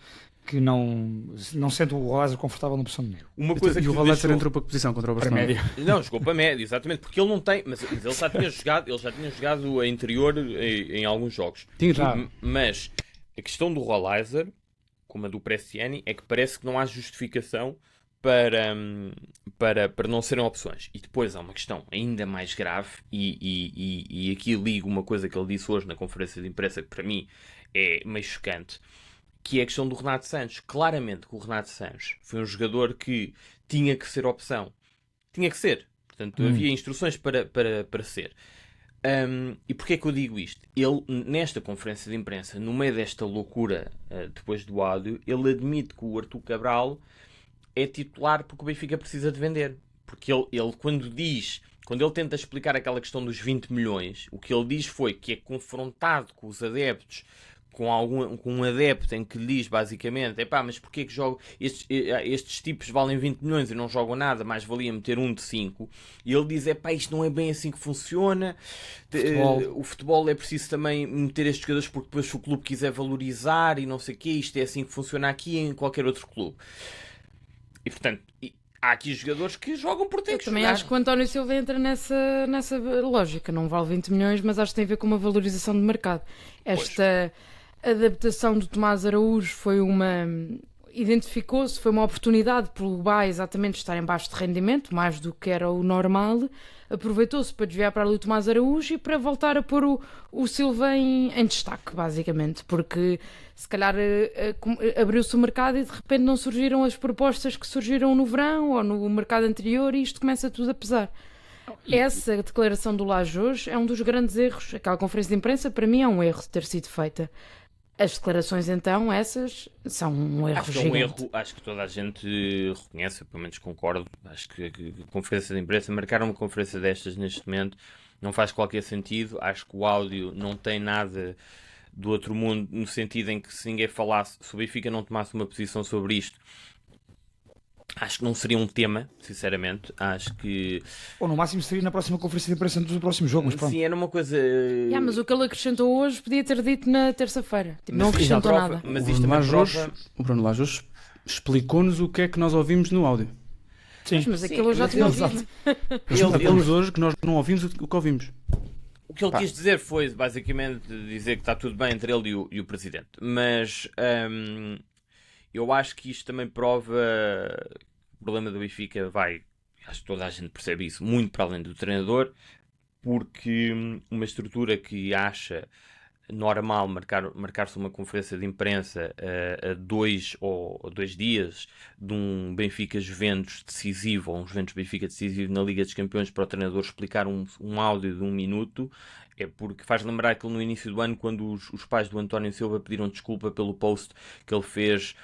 não sente o Rolaiser confortável na posição de meio. Uma coisa E que o Rolaiser entrou para que posição contra o Barcelona? Não, jogou para médio, exatamente, porque ele não tem, mas ele já tinha jogado a interior em alguns jogos. Mas a questão do Rolaiser, como a do Bresciani, é que parece que não há justificação para não serem opções. E depois há uma questão ainda mais grave, e aqui ligo uma coisa que ele disse hoje na conferência de imprensa, que para mim é meio chocante, que é a questão do Renato Sanches. Claramente que o Renato Sanches foi um jogador que tinha que ser opção. Tinha que ser. Portanto, havia instruções para ser. E porquê é que eu digo isto? Ele, nesta conferência de imprensa, no meio desta loucura, depois do áudio, ele admite que o Arthur Cabral é titular porque o Benfica precisa de vender. Porque ele quando ele tenta explicar aquela questão dos 20 milhões, o que ele diz foi que é confrontado com os adeptos, com um adepto em que lhe diz basicamente, mas porquê que jogo estes tipos valem 20 milhões e não jogam nada, mais valia meter um de 5, e ele diz, isto não é bem assim que funciona, o futebol é preciso também meter estes jogadores porque depois se o clube quiser valorizar e não sei o quê, isto é assim que funciona aqui e em qualquer outro clube. E portanto, há aqui jogadores que jogam por ter que também jogar. acho que o António Silva entra nessa lógica. Não vale 20 milhões, mas acho que tem a ver com uma valorização de mercado. Esta adaptação do Tomás Araújo identificou-se, foi uma oportunidade para o Uruguai exatamente estar em baixo de rendimento, mais do que era o normal. Aproveitou-se para desviar para ali o Tomás Araújo e para voltar a pôr o Silva em destaque, basicamente, porque se calhar abriu-se o mercado e de repente não surgiram as propostas que surgiram no verão ou no mercado anterior e isto começa tudo a pesar. Essa declaração do Laje hoje é um dos grandes erros. Aquela conferência de imprensa, para mim, é um erro de ter sido feita. As declarações, então, essas são um erro gigante. Acho que toda a gente reconhece, pelo menos concordo. Acho que a conferência de imprensa, marcar uma conferência destas neste momento não faz qualquer sentido. Acho que o áudio não tem nada do outro mundo, no sentido em que se ninguém falasse, se o Benfica não tomasse uma posição sobre isto, acho que não seria um tema, sinceramente. Acho que... Ou no máximo seria na próxima conferência de imprensa do próximo jogo, mas pronto. Sim, era uma coisa... mas o que ele acrescentou hoje podia ter dito na terça-feira. Não acrescentou nada. Mas isto também prova... O Bruno Lage hoje explicou-nos o que é que nós ouvimos no áudio. Sim. Mas aquilo eu já tinha ouvido. Explicou-nos hoje que nós não ouvimos o que ouvimos. O que ele quis dizer foi, basicamente, dizer que está tudo bem entre ele e o Presidente. Mas... eu acho que isto também prova o problema do Benfica acho que toda a gente percebe isso, muito para além do treinador, porque uma estrutura que acha normal marcar-se uma conferência de imprensa a 2 dias de um Benfica-Juventus decisivo, ou um Juventus-Benfica decisivo na Liga dos Campeões, para o treinador explicar um áudio de 1 minuto, é porque faz lembrar aquilo no início do ano, quando os pais do António Silva pediram desculpa pelo post que ele fez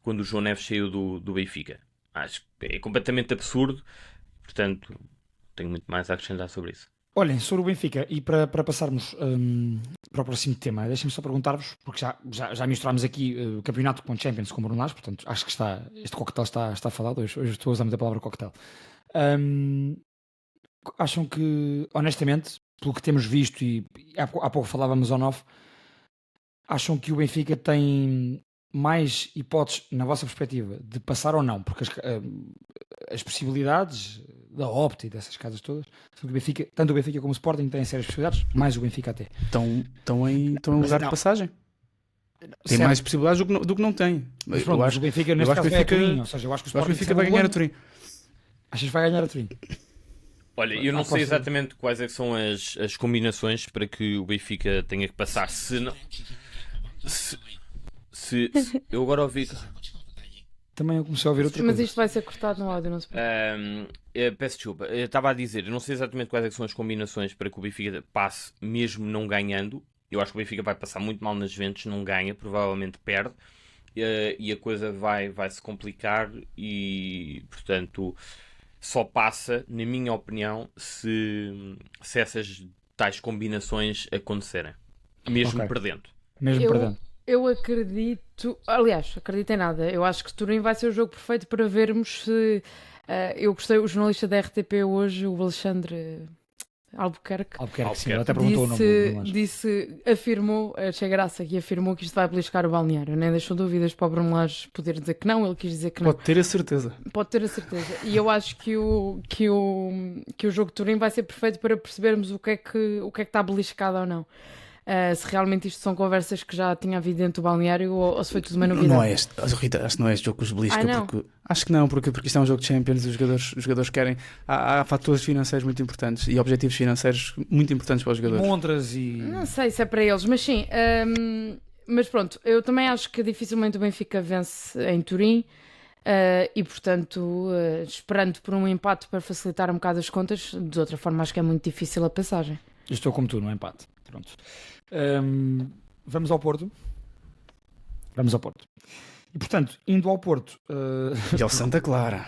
quando o João Neves saiu do Benfica. Acho que é completamente absurdo, portanto, tenho muito mais a acrescentar sobre isso. Olhem, sobre o Benfica, e para passarmos para o próximo tema, deixem-me só perguntar-vos, porque já misturámos aqui o campeonato com o Champions com o Bruno Lage, portanto, acho que este coquetel está falado, hoje estou a usar muito a palavra coquetel. Acham que, honestamente, pelo que temos visto, e há pouco falávamos on-off, acham que o Benfica tem mais hipóteses, na vossa perspectiva, de passar ou não? Porque as possibilidades da Opta e dessas casas todas, tanto o Benfica como o Sporting têm sérias possibilidades, mais o Benfica até. Estão em lugar de passagem. Tem mais possibilidades do que não tem. Mas pronto, o Benfica neste caso vai a Turim, ou seja, eu acho que o Sporting Benfica vai ganhar a Turim. Achas que vai ganhar a Turim? Olha, eu não sei exatamente quais é que são as combinações para que o Benfica tenha que passar. Se eu agora ouvi... também eu comecei a ouvir outra Mas coisa. isto vai ser cortado no áudio, não se preocupe. Peço desculpa, eu estava a dizer, eu não sei exatamente quais é que são as combinações para que o Benfica passe mesmo não ganhando. Eu acho que o Benfica vai passar muito mal nas Juventus, não ganha, provavelmente perde, e a coisa vai se complicar e, portanto, só passa, na minha opinião, se essas tais combinações acontecerem, mesmo perdendo. Mesmo perdendo. Eu acredito, aliás, acredito em nada. Eu acho que Turim vai ser o jogo perfeito para vermos se. Eu gostei, o jornalista da RTP hoje, o Alexandre Albuquerque, Sim, ele até perguntou o nome. afirmou, achei graça, que afirmou que isto vai beliscar o balneário. Nem deixou dúvidas para o Bruno Lage poder dizer que não, ele quis dizer que não. Pode ter a certeza. E eu acho que o jogo de Turim vai ser perfeito para percebermos o que é que está beliscado ou não. Se realmente isto são conversas que já tinha havido dentro do balneário ou se foi tudo uma novidade. Não é este, Rita, acho que não é este jogo que os belisca. Acho que não, porque isto é um jogo de Champions e os jogadores querem. Há fatores financeiros muito importantes e objetivos financeiros muito importantes para os jogadores. Montras e. Não sei se é para eles, mas sim. Mas pronto, eu também acho que dificilmente o Benfica vence em Turim. E portanto, esperando por um empate para facilitar um bocado as contas, de outra forma acho que é muito difícil a passagem. Eu estou como tu, no empate. Pronto. Vamos ao Porto. E portanto, indo ao Porto. E ao Santa Clara.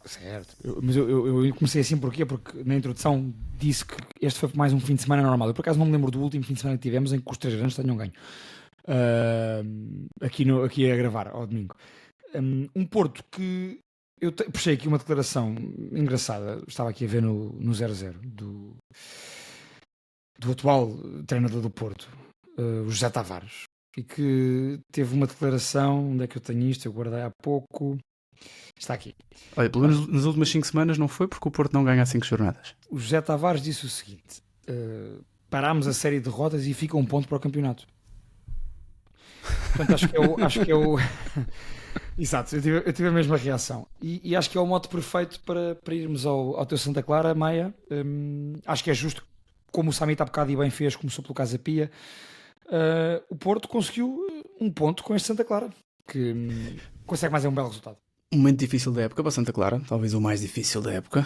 Certo. Mas eu comecei assim porquê? Porque na introdução disse que este foi mais um fim de semana normal. Eu por acaso não me lembro do último fim de semana que tivemos em que os 3 grandes tenham ganho. Aqui a gravar, ao domingo. Um Porto que eu puxei aqui uma declaração engraçada. Estava aqui a ver no 0-0 do atual treinador do Porto, o José Tavares, e que teve uma declaração, onde é que eu tenho isto? Eu guardei há pouco. Está aqui. Olha, pelo menos nas últimas 5 semanas não foi porque o Porto não ganha há 5 jornadas. O José Tavares disse o seguinte: parámos a série de derrotas e fica 1 ponto para o campeonato. Portanto, acho que é o exato, eu tive a mesma reação e acho que é o mote perfeito para irmos ao teu Santa Clara, Maia. Acho que é justo, como o Samit há bocado e bem fez, começou pelo Casa Pia. O Porto conseguiu 1 ponto com este Santa Clara, que consegue mais um belo resultado. Um momento difícil da época para Santa Clara, talvez o mais difícil da época.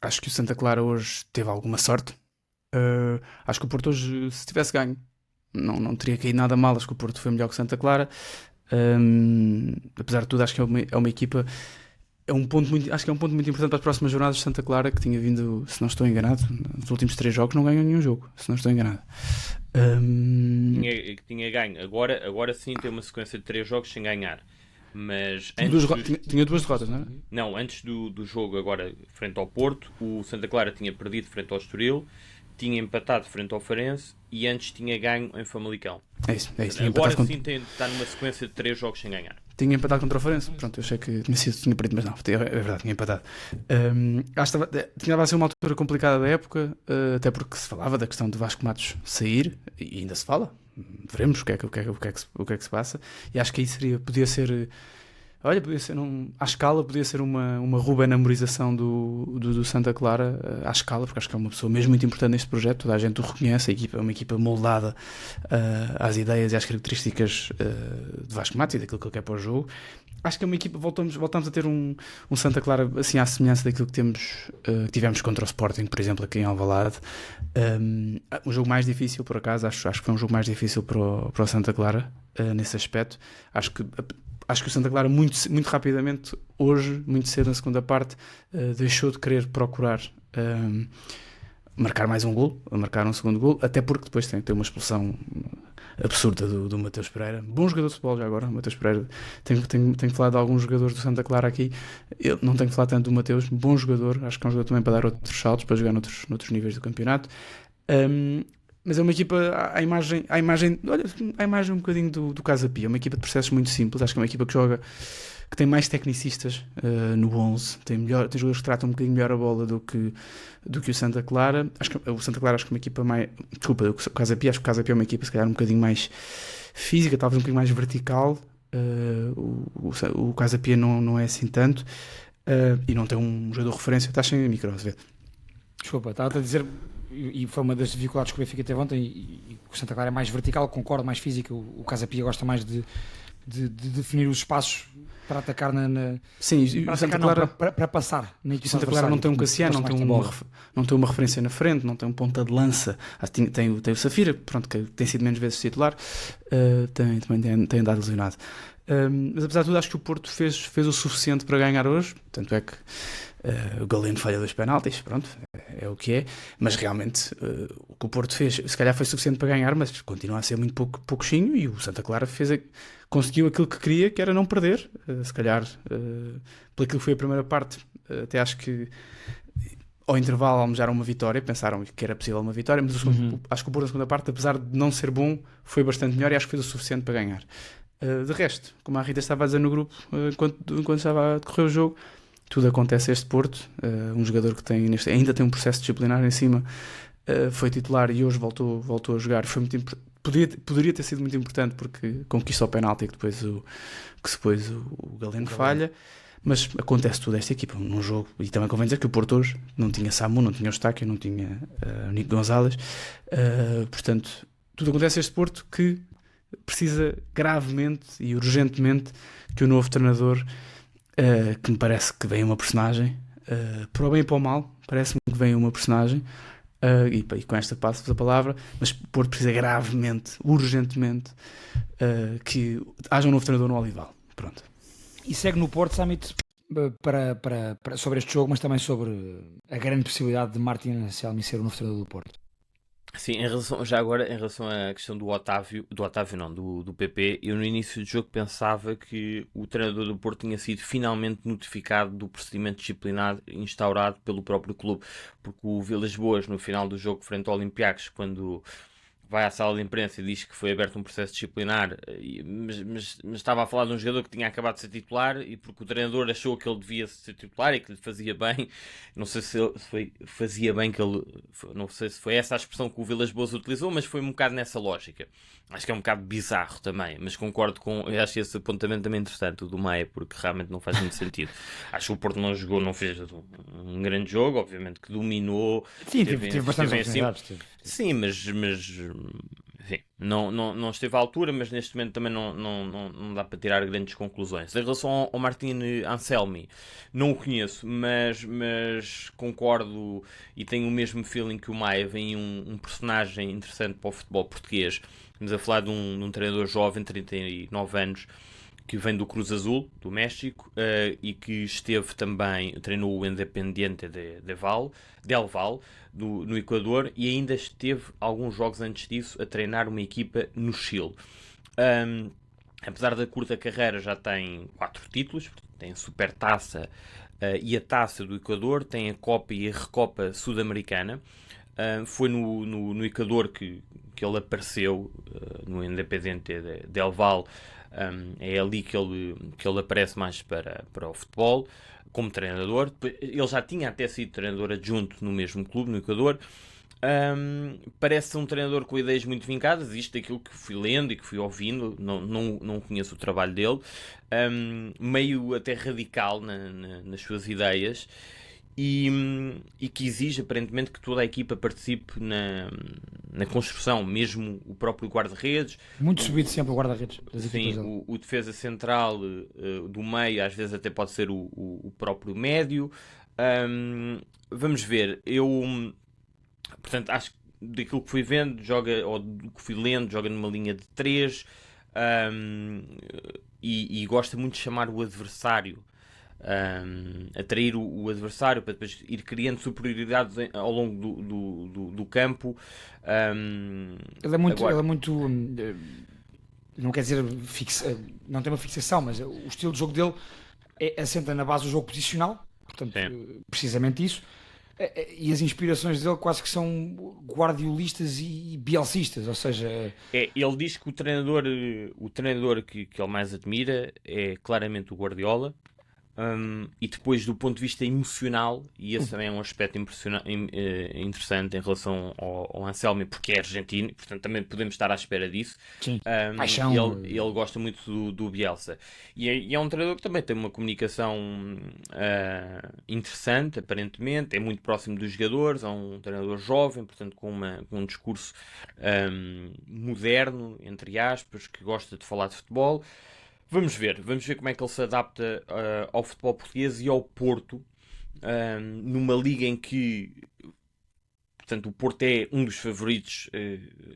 Acho que o Santa Clara hoje teve alguma sorte. Acho que o Porto hoje, se tivesse ganho, não teria caído nada mal. Acho que o Porto foi melhor que o Santa Clara. Apesar de tudo, acho que é uma equipa. Acho que é um ponto muito importante para as próximas jornadas de Santa Clara, que tinha vindo, se não estou enganado, nos últimos 3 jogos não ganhou nenhum jogo, se não estou enganado. Tinha ganho. Agora sim tem uma sequência de 3 jogos sem ganhar. Mas tinha 2 derrotas, não era? Não, antes do jogo agora frente ao Porto, o Santa Clara tinha perdido frente ao Estoril, tinha empatado frente ao Farense e antes tinha ganho em Famalicão. É isso. Agora sim está numa sequência de 3 jogos sem ganhar. Tinha empatado contra o Farense. Pronto, eu achei que tinha perdido, mas não, é verdade, tinha empatado. Acho que tinha a ser uma altura complicada da época, até porque se falava da questão de Vasco Matos sair, e ainda se fala. Veremos o que é que se passa. E acho que aí podia ser à escala, podia ser uma Ruben Amorização do Santa Clara à escala, porque acho que é uma pessoa mesmo muito importante neste projeto. Toda a gente o reconhece. A equipa é uma equipa moldada às ideias e às características de Vasco Matos e daquilo que ele quer para o jogo. Acho que é uma equipa, voltamos a ter um Santa Clara assim à semelhança daquilo que tivemos contra o Sporting, por exemplo, aqui em Alvalade. Um jogo mais difícil, por acaso, acho que foi um jogo mais difícil para o Santa Clara nesse aspecto. Acho que o Santa Clara muito rapidamente, hoje, muito cedo na segunda parte, deixou de querer procurar marcar mais um golo, marcar um segundo golo, até porque depois tem uma expulsão absurda do Mateus Pereira. Bom jogador de futebol já agora, Mateus Pereira. Tenho que falar de alguns jogadores do Santa Clara aqui. Eu não tenho que falar tanto do Mateus, bom jogador, acho que é um jogador também para dar outros saltos, para jogar noutros níveis do campeonato. Mas é uma equipa, à imagem um bocadinho do Casa Pia, é uma equipa de processos muito simples. Acho que é uma equipa que tem mais tecnicistas no 11, tem jogadores que tratam um bocadinho melhor a bola do que o Santa Clara. Acho que o Santa Clara é uma equipa mais, o Casa Pia, acho que o Casa Pia é uma equipa se calhar um bocadinho mais física, talvez um bocadinho mais vertical. O Casa Pia não é assim tanto, e não tem um jogador de referência. Estás sem micro, se vê. Desculpa, estava a dizer, e foi uma das dificuldades que o Benfica teve ontem, e o Santa Clara é mais vertical, concordo, mais físico. O Casa Pia gosta mais de de definir os espaços para atacar Sim, e para, o Santa atacar, Clara, não, para passar na o equipa Santa Clara não tem um Cassiano, não tem uma referência na frente, não tem um ponta de lança. Tem o Safira, pronto, que tem sido menos vezes titular, também tem andado lesionado. Mas apesar de tudo, acho que o Porto fez o suficiente para ganhar hoje. Tanto é que o Galeno falha 2 penaltis, pronto, é o que é. Mas realmente o que o Porto fez, se calhar foi suficiente para ganhar, mas continua a ser muito pouquinho. E o Santa Clara conseguiu aquilo que queria, que era não perder. Se calhar, por aquilo que foi a primeira parte, até acho que ao intervalo almejaram uma vitória, pensaram que era possível uma vitória, mas acho que o Porto na segunda parte, apesar de não ser bom, foi bastante melhor e acho que fez o suficiente para ganhar. De resto, como a Rita estava a dizer no grupo, enquanto estava a decorrer o jogo, tudo acontece a este Porto. Um jogador que ainda tem um processo disciplinar em cima, foi titular e hoje voltou a jogar. Foi muito poderia ter sido muito importante porque conquista o penalti que depois o Galeno falha. Mas acontece tudo esta equipa num jogo. E também convém dizer que o Porto hoje não tinha Samu, não tinha Eustáquio, não tinha Nico Gonzalez. Portanto, tudo acontece a este Porto que precisa gravemente e urgentemente que o novo treinador, que me parece que vem uma personagem, para o bem e para o mal, parece-me que vem uma personagem, e com esta passo-vos a palavra, mas o Porto precisa gravemente, urgentemente, que haja um novo treinador no Olival. Pronto. E segue no Porto, Summit, sobre este jogo, mas também sobre a grande possibilidade de Martin Anselmi ser o novo treinador do Porto. Sim, em relação à questão do PP, eu no início do jogo pensava que o treinador do Porto tinha sido finalmente notificado do procedimento disciplinar instaurado pelo próprio clube, porque o Vilas Boas, no final do jogo frente ao Olympiacos, quando vai à sala de imprensa e diz que foi aberto um processo disciplinar, mas estava a falar de um jogador que tinha acabado de ser titular e porque o treinador achou que ele devia ser titular e que lhe fazia bem. Não sei se fazia bem que ele... Não sei se foi essa a expressão que o Vilas Boas utilizou, mas foi um bocado nessa lógica. Acho que é um bocado bizarro também, mas concordo eu acho esse apontamento também interessante, o do Maia, porque realmente não faz muito sentido. Acho que o Porto não fez um grande jogo, obviamente que dominou. Sim, teve bastante oportunidades. Sim, mas enfim, não esteve à altura, mas neste momento também não dá para tirar grandes conclusões. Em relação ao Martin Anselmi, não o conheço, mas concordo e tenho o mesmo feeling que o Maia. Vem um personagem interessante para o futebol português. Estamos a falar de um treinador jovem, 39 anos, que vem do Cruz Azul, do México, e que treinou o Independiente del Valle, no Equador, e ainda esteve alguns jogos antes disso a treinar uma equipa no Chile. Apesar da curta carreira, já tem 4 títulos, tem a Supertaça e a Taça do Equador, tem a Copa e a Recopa Sul-Americana. Foi no Equador que ele apareceu, no Independiente del Valle. É ali que ele aparece mais para o futebol, como treinador. Ele já tinha até sido treinador adjunto no mesmo clube, no Equador. Parece um treinador com ideias muito vincadas, isto é aquilo que fui lendo e que fui ouvindo, não conheço o trabalho dele, meio até radical nas suas ideias. E que exige aparentemente que toda a equipa participe na construção, mesmo o próprio guarda-redes. Muito subido sempre o guarda-redes. Sim, o defesa central do meio, às vezes até pode ser o próprio médio. Vamos ver, portanto, acho que daquilo que fui vendo, ou do que fui lendo, joga numa linha de 3 e gosta muito de chamar o adversário. Atrair o adversário para depois ir criando superioridades ao longo do campo. Ele é muito não quer dizer não tem uma fixação, mas o estilo de jogo dele assenta na base do jogo posicional, portanto, precisamente isso. E as inspirações dele quase que são guardiolistas e bielcistas, ou seja... Ele diz que o treinador que ele mais admira é claramente o Guardiola. E depois, do ponto de vista emocional, e esse também é um aspecto interessante em relação ao Anselmi, porque é argentino, portanto também podemos estar à espera disso. Paixão. Ele gosta muito do Bielsa, e é um treinador que também tem uma comunicação interessante, aparentemente, é muito próximo dos jogadores, é um treinador jovem, portanto com um discurso moderno, entre aspas, que gosta de falar de futebol. Vamos ver como é que ele se adapta ao futebol português e ao Porto, numa liga em que, portanto, o Porto é um dos favoritos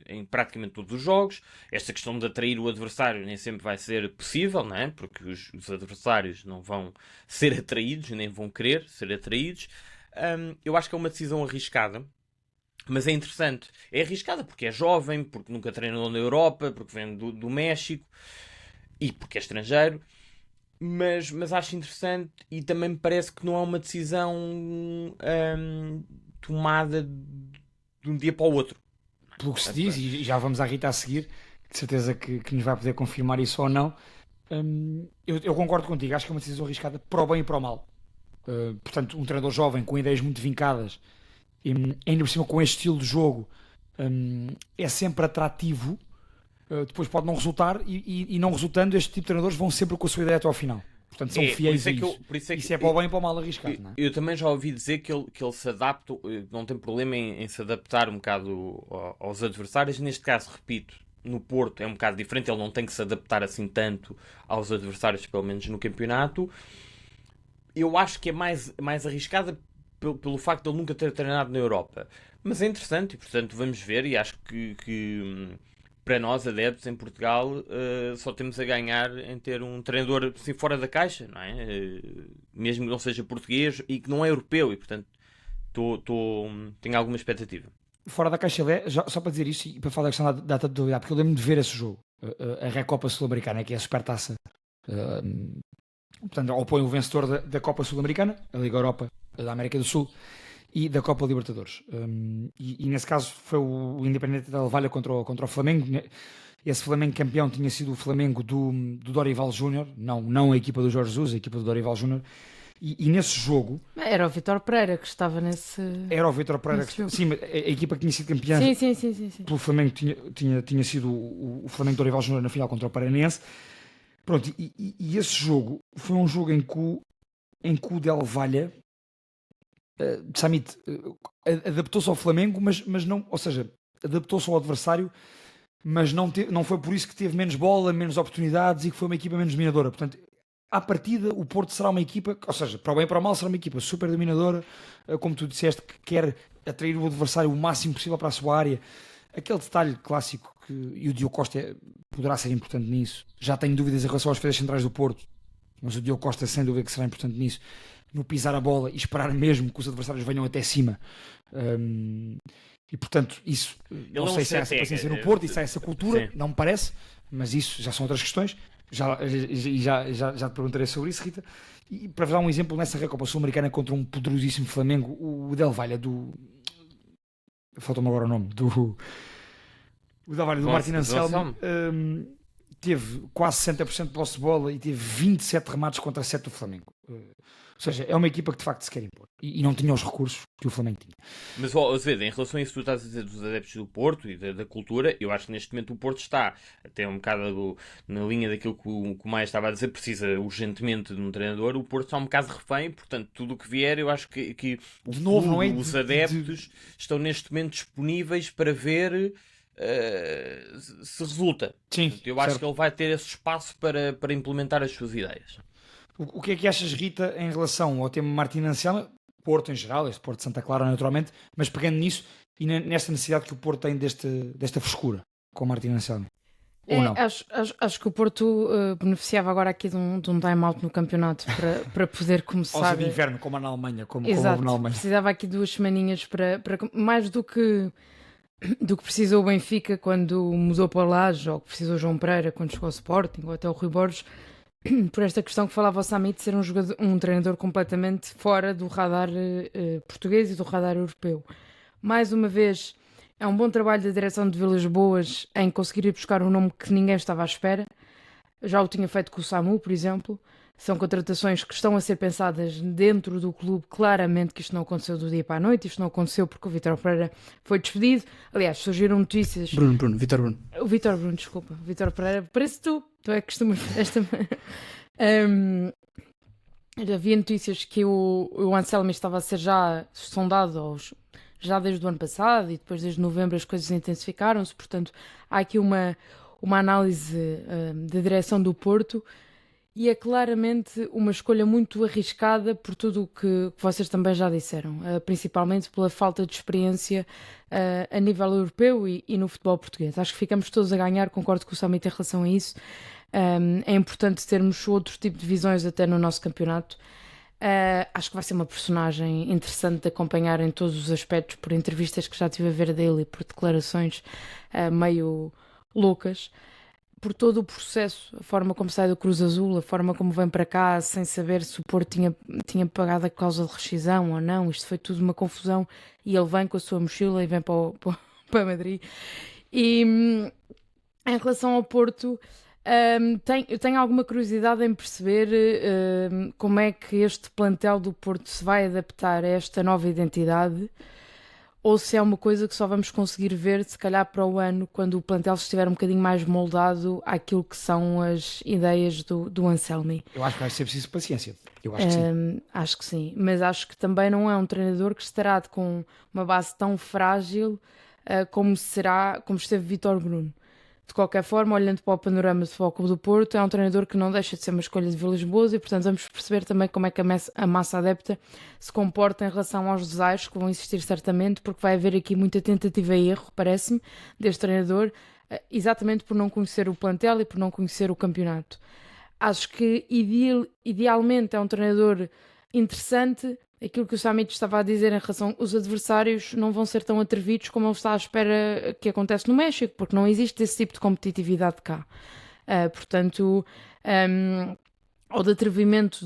em praticamente todos os jogos. Esta questão de atrair o adversário nem sempre vai ser possível, não é? Porque os adversários não vão ser atraídos, nem vão querer ser atraídos. Eu acho que é uma decisão arriscada, mas é interessante. É arriscada porque é jovem, porque nunca treinou na Europa, porque vem do México e porque é estrangeiro. Mas acho interessante e também me parece que não é uma decisão tomada de um dia para o outro. Pelo que se diz, e já vamos à Rita a seguir, de certeza que nos vai poder confirmar isso ou não. Eu concordo contigo, acho que é uma decisão arriscada para o bem e para o mal. Portanto, um treinador jovem com ideias muito vincadas, e ainda por cima com este estilo de jogo, é sempre atrativo. Depois pode não resultar e não resultando, este tipo de treinadores vão sempre com a sua ideia até ao final. Portanto, são fiéis a isso. Isso é para o bem e para o mal arriscado, não é? Eu também já ouvi dizer que ele se adapta, não tem problema em se adaptar um bocado aos adversários. Neste caso, repito, no Porto é um bocado diferente, ele não tem que se adaptar assim tanto aos adversários, pelo menos no campeonato. Eu acho que é mais arriscada pelo facto de ele nunca ter treinado na Europa. Mas é interessante e, portanto, vamos ver. E acho que para nós, adeptos em Portugal, só temos a ganhar em ter um treinador assim, fora da caixa, não é? Mesmo que não seja português e que não é europeu. E, portanto, tenho alguma expectativa. Fora da caixa, só para dizer isso e para falar da questão da atualidade, porque eu lembro de ver esse jogo, a Recopa Sul-Americana, que é a Supertaça. Portanto, opõe o vencedor da Copa Sul-Americana, a Liga Europa da América do Sul, e da Copa Libertadores. E nesse caso foi o Independente Del Valle contra o Flamengo. Esse Flamengo campeão tinha sido o Flamengo do Dorival Júnior, não a equipa do Jorge Jesus, a equipa do Dorival Júnior. E nesse jogo... Era o Vítor Pereira que estava nesse... Era o Vítor Pereira que... Sim, a equipa que tinha sido campeã sim. pelo Flamengo tinha sido o Flamengo Dorival Júnior na final contra o Paranense. Pronto, e esse jogo foi um jogo em que o Del Valle... Samit adaptou-se ao Flamengo, mas não, ou seja, adaptou-se ao adversário, mas não foi por isso que teve menos bola, menos oportunidades e que foi uma equipa menos dominadora. Portanto, à partida, o Porto será uma equipa, ou seja, para o bem e para o mal, será uma equipa super dominadora, como tu disseste, que quer atrair o adversário o máximo possível para a sua área. Aquele detalhe clássico e o Diogo Costa poderá ser importante nisso. Já tenho dúvidas em relação aos defesas centrais do Porto, mas o Diogo Costa sem dúvida que será importante nisso, no pisar a bola e esperar mesmo que os adversários venham até cima. E portanto, isso, não sei se há essa paciência no Porto e se há essa cultura, não me parece, mas isso já são outras questões. Já te perguntarei sobre isso, Rita. E para dar um exemplo, nessa Recopa Sul-Americana contra um poderosíssimo Flamengo, o Del Valle falta-me agora o nome o Del Valle do Martin Anselmo teve quase 60% de posse de bola e teve 27 remates contra 7 do Flamengo. Ou seja, é uma equipa que de facto se quer impor e não tinha os recursos que o Flamengo tinha. Mas, Azevedo, em relação a isso que tu estás a dizer dos adeptos do Porto e da cultura, eu acho que neste momento o Porto está até um bocado na linha daquilo que o Maia estava a dizer, precisa urgentemente de um treinador. O Porto está um bocado refém, portanto, tudo o que vier, eu acho que de novo, não é os adeptos estão neste momento disponíveis para ver se resulta. Sim, portanto, eu acho que ele vai ter esse espaço para implementar as suas ideias. O que é que achas, Rita, em relação ao tema Martin Anselmo, Porto em geral, este Porto de Santa Clara naturalmente, mas pegando nisso e nesta necessidade que o Porto tem desta frescura com o Martin Anselmo? Ou não? Acho que o Porto beneficiava agora aqui de um time-out no campeonato para poder começar... Pausa de inverno, como na Alemanha. Exato, como na Alemanha. Precisava aqui 2 semaninhas para mais do que precisou o Benfica quando mudou para o Laje, ou que precisou o João Pereira quando chegou ao Sporting, ou até o Rui Borges, por esta questão que falava o Samit de ser um treinador completamente fora do radar português e do radar europeu. Mais uma vez, é um bom trabalho da direção de Vilas Boas em conseguir ir buscar um nome que ninguém estava à espera. Já o tinha feito com o Samu, por exemplo. São contratações que estão a ser pensadas dentro do clube. Claramente que isto não aconteceu do dia para a noite. Isto não aconteceu porque o Vítor Pereira foi despedido. Aliás, surgiram notícias... Vítor Bruno. O Vítor Bruno, desculpa. Vítor Pereira, parece tu é que costumas fazer esta... havia notícias que o Anselmo estava a ser já sondado já desde o ano passado e depois desde novembro as coisas intensificaram-se. Portanto, há aqui uma uma análise da direção do Porto, e é claramente uma escolha muito arriscada por tudo o que vocês também já disseram, principalmente pela falta de experiência a nível europeu e no futebol português. Acho que ficamos todos a ganhar, concordo com o Samit em relação a isso. É importante termos outro tipo de visões até no nosso campeonato. Acho que vai ser uma personagem interessante de acompanhar em todos os aspectos, por entrevistas que já tive a ver dele e por declarações meio loucas. Por todo o processo, a forma como sai do Cruz Azul, a forma como vem para cá sem saber se o Porto tinha pagado a causa de rescisão ou não. Isto foi tudo uma confusão, e ele vem com a sua mochila e vem para Madrid. E em relação ao Porto, eu tenho alguma curiosidade em perceber como é que este plantel do Porto se vai adaptar a esta nova identidade, ou se é uma coisa que só vamos conseguir ver, se calhar, para o ano, quando o plantel estiver um bocadinho mais moldado àquilo que são as ideias do Anselmi. Eu acho que vai ser preciso paciência. Eu acho que sim. Acho que sim, mas acho que também não é um treinador que estará com uma base tão frágil como esteve Vítor Bruno. De qualquer forma, olhando para o panorama do Futebol Clube do Porto, é um treinador que não deixa de ser uma escolha de Vilas Boas, e portanto vamos perceber também como é que a massa adepta se comporta em relação aos desaires que vão existir certamente, porque vai haver aqui muita tentativa e erro, parece-me, deste treinador, exatamente por não conhecer o plantel e por não conhecer o campeonato. Acho que idealmente é um treinador interessante. Aquilo que o Samit estava a dizer em relação aos adversários não vão ser tão atrevidos como ele está à espera que acontece no México, porque não existe esse tipo de competitividade cá. Portanto, ou de atrevimento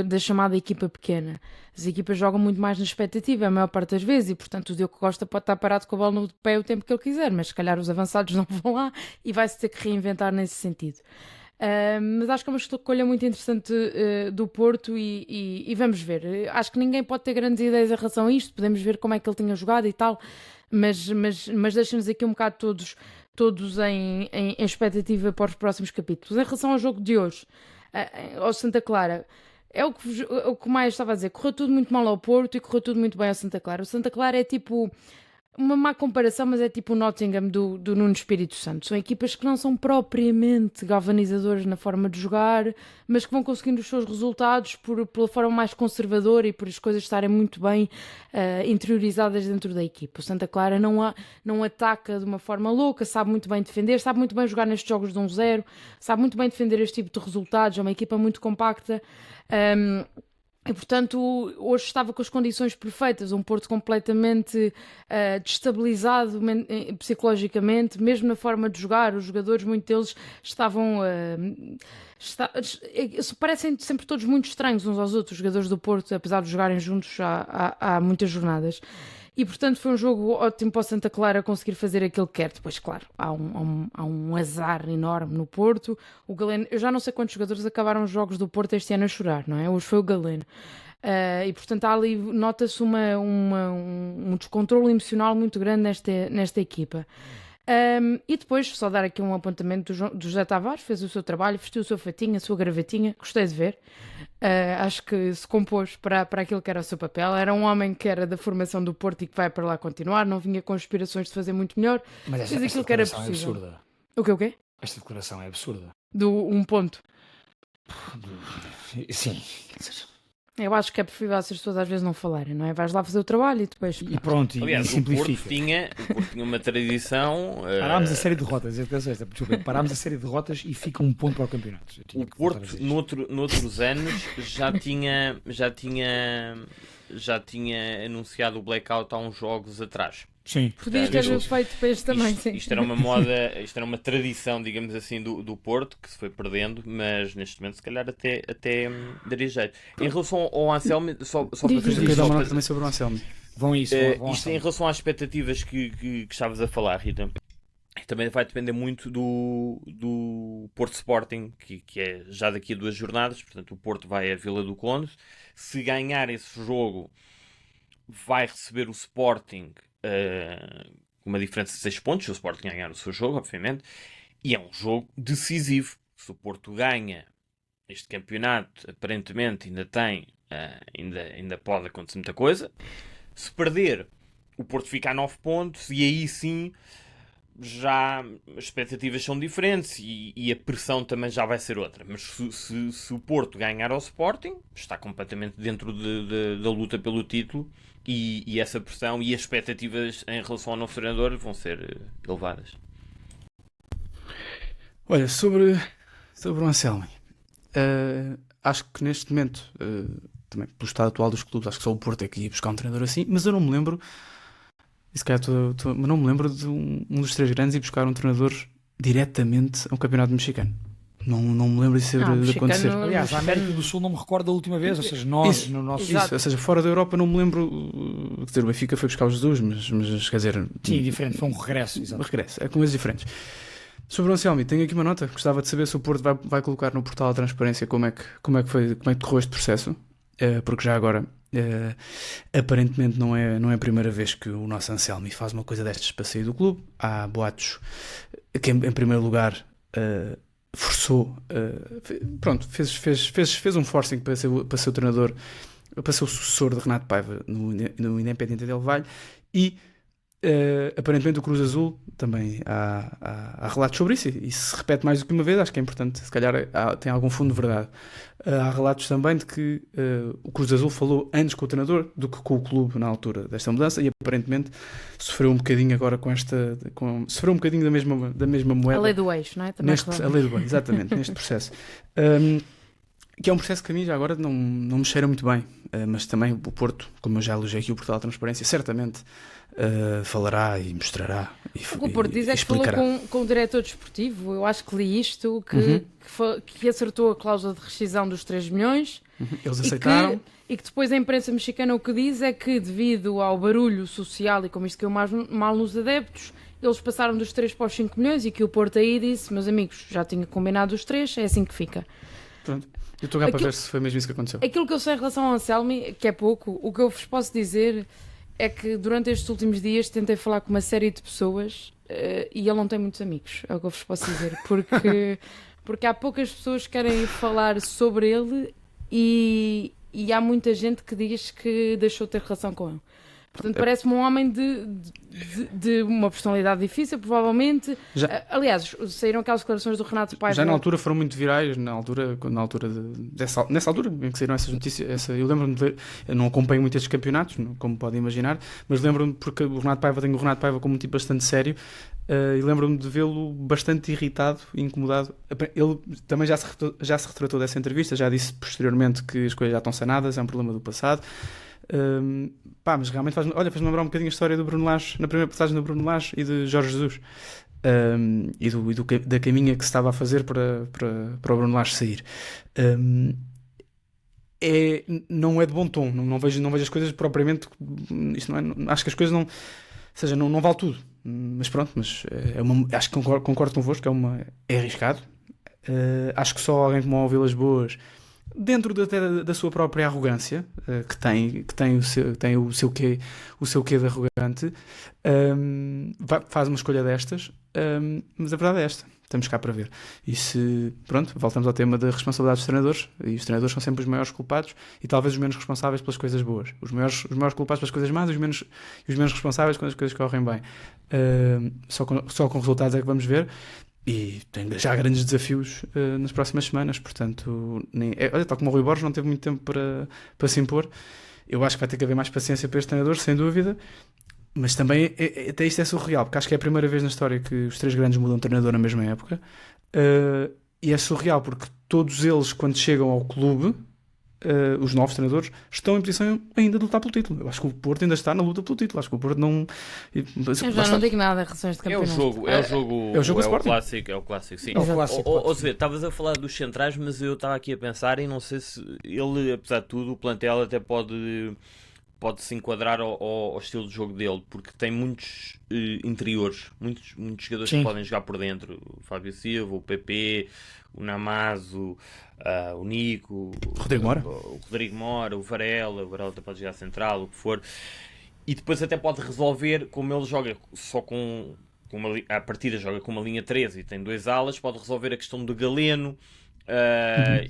da chamada equipa pequena. As equipas jogam muito mais na expectativa a maior parte das vezes, e portanto o Diogo Costa pode estar parado com a bola no pé o tempo que ele quiser, mas se calhar os avançados não vão lá e vai-se ter que reinventar nesse sentido. Mas acho que é uma escolha muito interessante do Porto, e vamos ver. Acho que ninguém pode ter grandes ideias em relação a isto, podemos ver como é que ele tinha jogado e tal, mas deixa-nos aqui um bocado todos em expectativa para os próximos capítulos. Em relação ao jogo de hoje, ao Santa Clara, é o que mais estava a dizer, correu tudo muito mal ao Porto e correu tudo muito bem ao Santa Clara. O Santa Clara é tipo uma má comparação, mas é tipo o Nottingham do Nuno Espírito Santo. São equipas que não são propriamente galvanizadoras na forma de jogar, mas que vão conseguindo os seus resultados pela forma mais conservadora e por as coisas estarem muito bem interiorizadas dentro da equipa. O Santa Clara não ataca de uma forma louca, sabe muito bem defender, sabe muito bem jogar nestes jogos de 1-0, sabe muito bem defender este tipo de resultados. É uma equipa muito compacta. E, portanto, hoje estava com as condições perfeitas, um Porto completamente destabilizado psicologicamente, mesmo na forma de jogar. Os jogadores, muitos deles estavam... parecem sempre todos muito estranhos uns aos outros, os jogadores do Porto, apesar de jogarem juntos há muitas jornadas. E, portanto, foi um jogo ótimo para o Santa Clara conseguir fazer aquilo que quer. Depois, claro, há um azar enorme no Porto. O Galeno, eu já não sei quantos jogadores acabaram os jogos do Porto este ano a chorar, não é? Hoje foi o Galeno. E, portanto, ali nota-se um descontrole emocional muito grande nesta equipa. E depois, só dar aqui um apontamento do José Tavares, fez o seu trabalho, vestiu o seu fatinho, a sua gravatinha, gostei de ver. Acho que se compôs para aquilo que era o seu papel. Era um homem que era da formação do Porto e que vai para lá continuar, não vinha com aspirações de fazer muito melhor. Mas fez aquilo que era possível. É absurda. O quê? Esta declaração é absurda. Do um ponto. Sim, quer dizer... Eu acho que é preferível as pessoas às vezes não falarem, não é? Vais lá fazer o trabalho e depois... E pronto, aliás, e simplifica. O Porto tinha uma tradição... Parámos a série de derrotas, parámos a série de derrotas e fica um ponto para o campeonato. O Porto, noutros anos, já tinha anunciado o blackout há uns jogos atrás. Sim. Podia ter feito para este também, sim. Isto era uma moda, isto era uma tradição, digamos assim, do Porto, que se foi perdendo, mas neste momento se calhar até daria jeito. Em relação ao Anselmi, só para fazer uma nota também sobre o Anselmi. Vão isso. Isto em relação às expectativas que estavas a falar, Rita, também vai depender muito do Porto Sporting, que é já daqui a 2 jornadas, portanto o Porto vai à Vila do Conde. Se ganhar esse jogo, vai receber o Sporting com uma diferença de 6 pontos, se o Sporting ganhar o seu jogo, obviamente, e é um jogo decisivo. Se o Porto ganha este campeonato, aparentemente ainda pode acontecer muita coisa. Se perder, o Porto fica a 9 pontos e aí sim já as expectativas são diferentes e a pressão também já vai ser outra. Mas se o Porto ganhar ao Sporting, está completamente dentro da luta pelo título e essa pressão e as expectativas em relação ao novo treinador vão ser elevadas. Olha, sobre o Anselmi, acho que neste momento, também pelo estado atual dos clubes, acho que só o Porto é que ia buscar um treinador assim, mas eu não me lembro, e se calhar mas não me lembro de um dos três grandes ir buscar um treinador diretamente ao Campeonato Mexicano. Não me lembro disso de acontecer. Aliás, a América do Sul não me recordo da última vez, ou seja, nós, isso, no nosso... Isso, ou seja, fora da Europa não me lembro, quer dizer, o Benfica foi buscar o Jesus, mas quer dizer... Sim, diferente, foi um regresso, exato. Um regresso, é com coisas diferentes. Sobre o Anselmi, tenho aqui uma nota, gostava de saber se o Porto vai colocar no portal da transparência como é que decorreu este processo, porque já agora, aparentemente não é a primeira vez que o nosso Anselmi faz uma coisa destas para sair do clube. Há boatos que em primeiro lugar forçou, fez um forcing para ser o treinador, para ser o sucessor de Renato Paiva no Independiente del Valle, e aparentemente o Cruz Azul também há relatos sobre isso, e se repete mais do que uma vez, acho que é importante, se calhar tem algum fundo de verdade. Há relatos também de que o Cruz Azul falou antes com o treinador do que com o clube na altura desta mudança, e aparentemente sofreu um bocadinho agora sofreu um bocadinho da mesma moeda. A lei do eixo, não é? Também a lei do eixo, exatamente, neste processo. Que é um processo que a mim já agora não me cheira muito bem, mas também o Porto, como eu já elogiei aqui o portal da transparência, certamente falará e mostrará o que o Porto diz é que falou com o diretor desportivo. Eu acho que li isto, que acertou a cláusula de rescisão dos 3 milhões. Eles aceitaram. E que depois a imprensa mexicana o que diz é que, devido ao barulho social e como isto caiu mal nos adeptos, eles passaram dos 3 para os 5 milhões, e que o Porto aí disse: meus amigos, já tinha combinado os 3, é assim que fica. Pronto. Eu estou cá para ver se foi mesmo isso que aconteceu. Aquilo que eu sei em relação ao Anselmi, que é pouco, o que eu vos posso dizer é que durante estes últimos dias tentei falar com uma série de pessoas e ele não tem muitos amigos, é o que eu vos posso dizer, porque há poucas pessoas que querem falar sobre ele e há muita gente que diz que deixou de ter relação com ele. Portanto, parece-me um homem de uma personalidade difícil, provavelmente. Aliás, saíram aquelas declarações do Renato Paiva. Já na altura foram muito virais, nessa altura em que saíram essas notícias. Eu lembro-me de ver, eu não acompanho muito estes campeonatos, como podem imaginar, mas lembro-me, porque tenho o Renato Paiva como um tipo bastante sério, e lembro-me de vê-lo bastante irritado e incomodado. Ele também já se retratou dessa entrevista, já disse posteriormente que as coisas já estão sanadas, é um problema do passado. Mas realmente faz-me lembrar um bocadinho a história do Bruno Lage, na primeira passagem do Bruno Lage e de Jorge Jesus, da caminha que se estava a fazer para o Bruno Lage sair. Não é de bom tom, não vejo as coisas propriamente. Isto não é, acho que as coisas não. Ou seja, não vale tudo, mas pronto, acho que concordo convosco, é arriscado. Acho que só alguém como o Vilas Boas, dentro da sua própria arrogância, que tem o seu quê de arrogante, faz uma escolha destas, mas a verdade é esta, estamos cá para ver. E voltamos ao tema da responsabilidade dos treinadores, e os treinadores são sempre os maiores culpados e talvez os menos responsáveis pelas coisas boas, os maiores culpados pelas coisas más e os menos responsáveis quando as coisas correm bem. Só com resultados é que vamos ver. E tem já grandes desafios nas próximas semanas, portanto, olha, tal como o Rui Borges não teve muito tempo para se impor, eu acho que vai ter que haver mais paciência para este treinador, sem dúvida, mas também até isto é surreal, porque acho que é a primeira vez na história que os 3 grandes mudam de treinador na mesma época, e é surreal porque todos eles, quando chegam ao clube, os novos treinadores estão em posição ainda de lutar pelo título. Eu acho que o Porto ainda está na luta pelo título. Acho que o Porto não. Eu já não digo nada em relações de campeonato. É o clássico, sim. É o clássico. Estavas a falar dos centrais, mas eu estava aqui a pensar e não sei se ele, apesar de tudo, o plantel até pode se enquadrar ao estilo de jogo dele, porque tem muitos interiores, muitos jogadores que podem jogar por dentro. O Fábio Silva, o PP, o Namazo, o Nico, o Rodrigo Mora, o Varela até pode jogar central, o que for. E depois até pode resolver, como ele joga só a partida joga com uma linha 13 e tem 2 alas, pode resolver a questão do Galeno,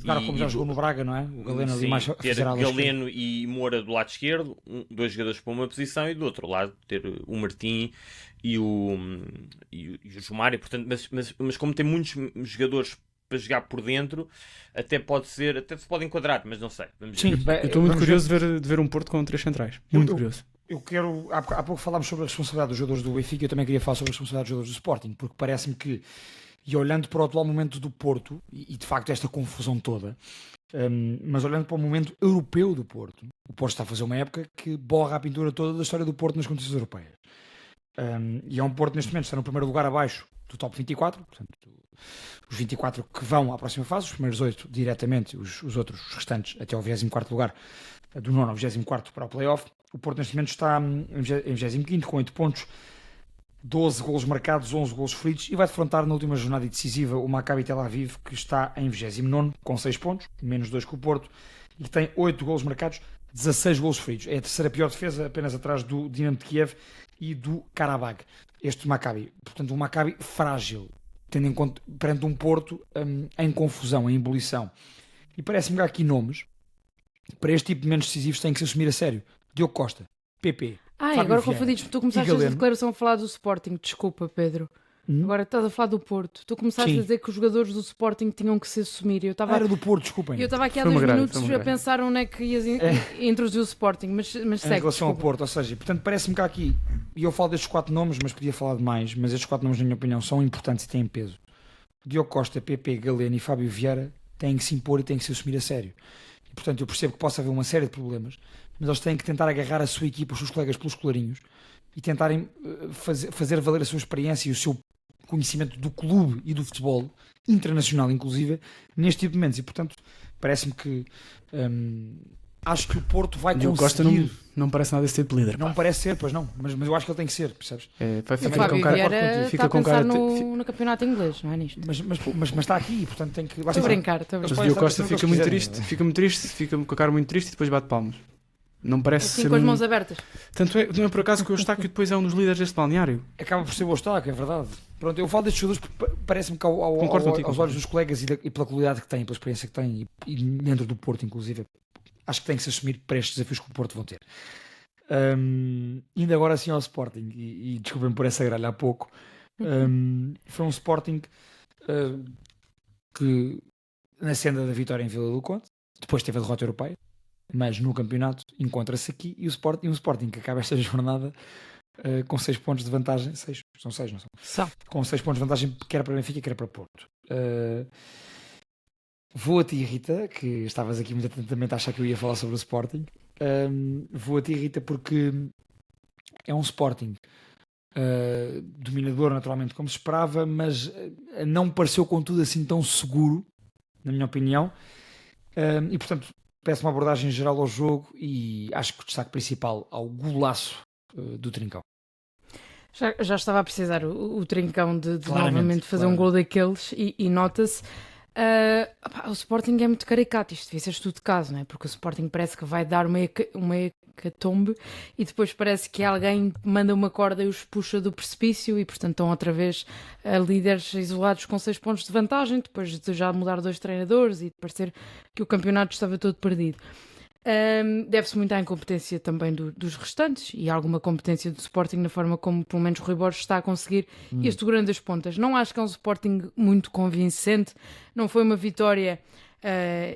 Claro, como já jogou no Braga, não é? O Galeno ali mais a ter fazer ala esquerda. Galeno e Moura do lado esquerdo, dois jogadores para uma posição, e do outro lado ter o Martim e o Jomário, portanto, mas como tem muitos jogadores para jogar por dentro, até se pode enquadrar, mas não sei. Vamos ver. Sim, Eu estou muito curioso de ver um Porto com 3 centrais. Muito curioso. Eu quero. Há pouco falámos sobre a responsabilidade dos jogadores do Benfica, eu também queria falar sobre a responsabilidade dos jogadores do Sporting, porque parece-me que, e olhando para o atual momento do Porto, e de facto esta confusão toda, mas olhando para o momento europeu do Porto, o Porto está a fazer uma época que borra a pintura toda da história do Porto nas competições europeias. E é um Porto neste momento está no primeiro lugar abaixo do top 24, portanto, os 24 que vão à próxima fase, os primeiros 8 diretamente, os outros, os restantes, até ao 24º lugar, do 9º ao 24º para o play-off. O Porto neste momento está em 25º com 8 pontos, 12 golos marcados, 11 golos feridos, e vai defrontar na última jornada decisiva o Maccabi Tel Aviv, que está em 29º com 6 pontos, menos 2 que o Porto, e que tem 8 golos marcados, 16 golos feridos. É a terceira pior defesa, apenas atrás do Dinamo de Kiev e do Karabag. Este Maccabi, portanto, um Maccabi frágil, tendo em conta perante um Porto em confusão, em ebulição. E parece-me que há aqui nomes para este tipo de momentos decisivos têm que se assumir a sério. Diogo Costa, PP, Fábio agora Vieira, confundi-te. Tu começaste e esta Galeno. declaração a falar do Sporting. Desculpa, Pedro. Agora estás a falar do Porto. Tu começaste Sim. a dizer que os jogadores do Sporting tinham que se assumir. Eu estava Era do Porto, desculpem. eu estava aqui há Foi 2 uma grande, minutos foi uma a grande. pensar onde é que ias introduzir o Sporting, mas Em segue. relação ao desculpa. Porto, ou seja, portanto parece-me que há aqui, e eu falo destes 4 nomes, mas podia falar de mais, mas estes 4 nomes, na minha opinião, são importantes e têm peso. Diogo Costa, PP, Galeno e Fábio Vieira têm que se impor e têm que se assumir a sério. E, portanto, eu percebo que possa haver uma série de problemas, mas eles têm que tentar agarrar a sua equipa, os seus colegas pelos colarinhos e tentarem fazer valer a sua experiência e o seu conhecimento do clube e do futebol, internacional inclusive, neste tipo de momentos. E, portanto, parece-me que acho que o Porto vai Diogo Costa conseguir... não parece nada desse tipo de líder. Não parece ser, pois não, mas eu acho que ele tem que ser, percebes? O Fábio Vieira está a pensar no campeonato inglês, não é nisto? Mas está aqui, portanto tem que... Estou a brincar, estou a Mas brincar. o Diogo Costa fica muito triste, fica com a cara muito triste e depois bate palmas. Não parece Assim ser com as mãos abertas. Tanto é, não é por acaso que o Eustáquio depois é um dos líderes deste balneário. Acaba por ser o Eustáquio, é verdade. Pronto, eu falo destes jogadores porque parece-me que Concordo contigo. aos olhos dos colegas e pela qualidade que têm, pela experiência que têm e dentro do Porto inclusive, acho que tem que se assumir para estes desafios que o Porto vão ter. Indo agora assim ao Sporting, e desculpem por essa gralha há pouco, foi um Sporting que na senda da vitória em Vila do Conde, depois teve a derrota europeia, mas no campeonato encontra-se aqui e o Sporting que acaba esta jornada com 6 pontos de vantagem, são 6, não são? Com 6 pontos de vantagem, quer para Benfica, quer para Porto. Vou a ti, Rita, que estavas aqui muito atentamente a achar que eu ia falar sobre o Sporting. Vou a ti, Rita, porque é um Sporting dominador, naturalmente, como se esperava, mas não pareceu, contudo, assim tão seguro, na minha opinião. E, portanto, peço uma abordagem geral ao jogo e acho que o destaque principal ao golaço do Trincão. Já estava a precisar o Trincão de Claramente, novamente fazer um gol daqueles e nota-se. O Sporting é muito caricato, isto devia ser estudo de caso, não é? Porque o Sporting parece que vai dar uma hecatombe e depois parece que alguém manda uma corda e os puxa do precipício e portanto estão outra vez líderes isolados com 6 pontos de vantagem, depois de já mudar 2 treinadores e de parecer que o campeonato estava todo perdido. Deve-se muito à incompetência também dos restantes e alguma competência do Sporting na forma como pelo menos o Rui Borges está a conseguir este segurando as pontas. Não acho que é um Sporting muito convincente, não foi uma vitória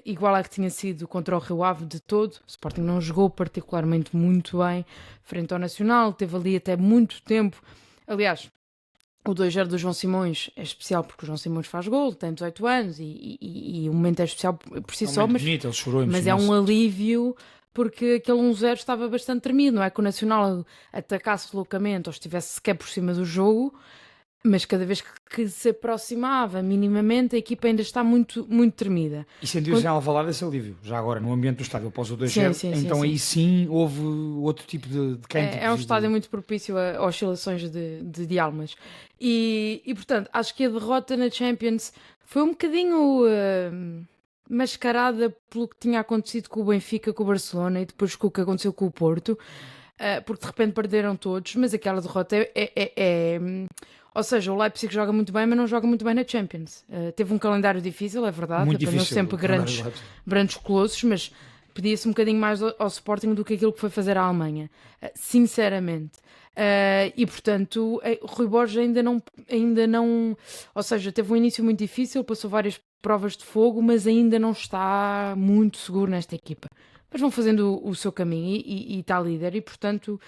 igual à que tinha sido contra o Rio Ave de todo. O Sporting não jogou particularmente muito bem frente ao Nacional, teve ali até muito tempo. Aliás, o 2-0 do João Simões é especial porque o João Simões faz gol, tem 18 anos e o momento é especial por si só, mas, bonito, ele chorou, mas é um alívio porque aquele 1-0 estava bastante tremido, não é que o Nacional atacasse loucamente ou estivesse sequer por cima do jogo, mas cada vez que se aproximava minimamente a equipa ainda está muito, muito tremida. E sentiu-se em Alvalade esse alívio, já agora no ambiente do estádio após o 2-0, então aí sim houve outro tipo de cânticos. É um estádio muito propício a oscilações de almas e portanto acho que a derrota na Champions foi um bocadinho mascarada pelo que tinha acontecido com o Benfica, com o Barcelona e depois com o que aconteceu com o Porto. porque de repente perderam todos, mas aquela derrota ou seja, o Leipzig joga muito bem, mas não joga muito bem na Champions. Teve um calendário difícil, é verdade, Muito apanhou difícil, sempre o calendário do grandes colossos, mas pedia-se um bocadinho mais ao Sporting do que aquilo que foi fazer à Alemanha, sinceramente. E portanto, Rui Borges ainda não, ou seja, teve um início muito difícil, passou várias provas de fogo, mas ainda não está muito seguro nesta equipa. Mas vão fazendo o seu caminho e está líder e portanto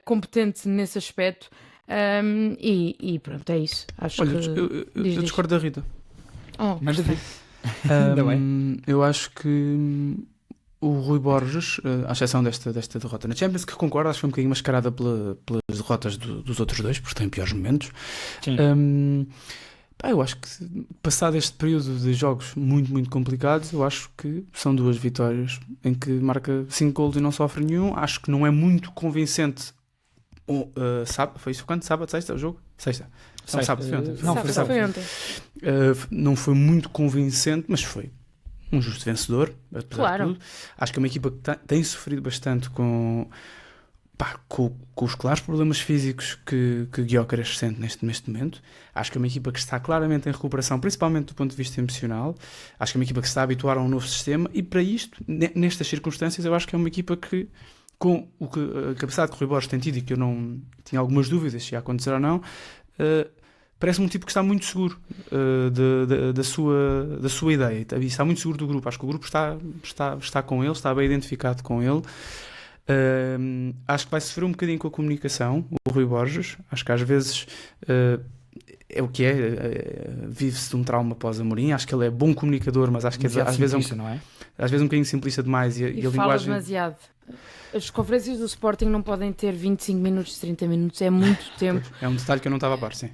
competente nesse aspecto. E pronto, é isso. Acho Olha, que eu discordo da Rita. Mas ainda bem. Eu acho que o Rui Borges, à exceção desta derrota na Champions, que concordo, acho que foi um bocadinho mascarada pelas derrotas dos outros dois, porque tem piores momentos. Eu acho que, passado este período de jogos muito, muito complicados, eu acho que são 2 vitórias em que marca 5 golos e não sofre nenhum. Acho que não é muito convincente. Sábado, foi isso quando? Sábado, sexta, o jogo? Sexta. Não, sábado foi ontem. Não, foi ontem. Não foi muito convincente, mas foi um justo vencedor, apesar Claro. de tudo. Acho que é uma equipa que tem sofrido bastante com os claros problemas físicos que Gyökeres sente neste momento. Acho que é uma equipa que está claramente em recuperação, principalmente do ponto de vista emocional. Acho que é uma equipa que se está a habituar a um novo sistema e, para isto, nestas circunstâncias, eu acho que é uma equipa que, com a capacidade que o Rui Borges tem tido e que eu não tinha algumas dúvidas se ia acontecer ou não, parece-me um tipo que está muito seguro da sua ideia e está muito seguro do grupo. Acho que o grupo está com ele, está bem identificado com ele. Acho que vai sofrer um bocadinho com a comunicação, o Rui Borges. Acho que às vezes é o que vive-se de um trauma pós-Amorim. Acho que ele é bom comunicador, mas acho que às vezes não é? Às vezes um bocadinho simplista demais. E a fala linguagem... demasiado. As conferências do Sporting não podem ter 25 minutos, 30 minutos, é muito tempo. É um detalhe que eu não estava a par, sim.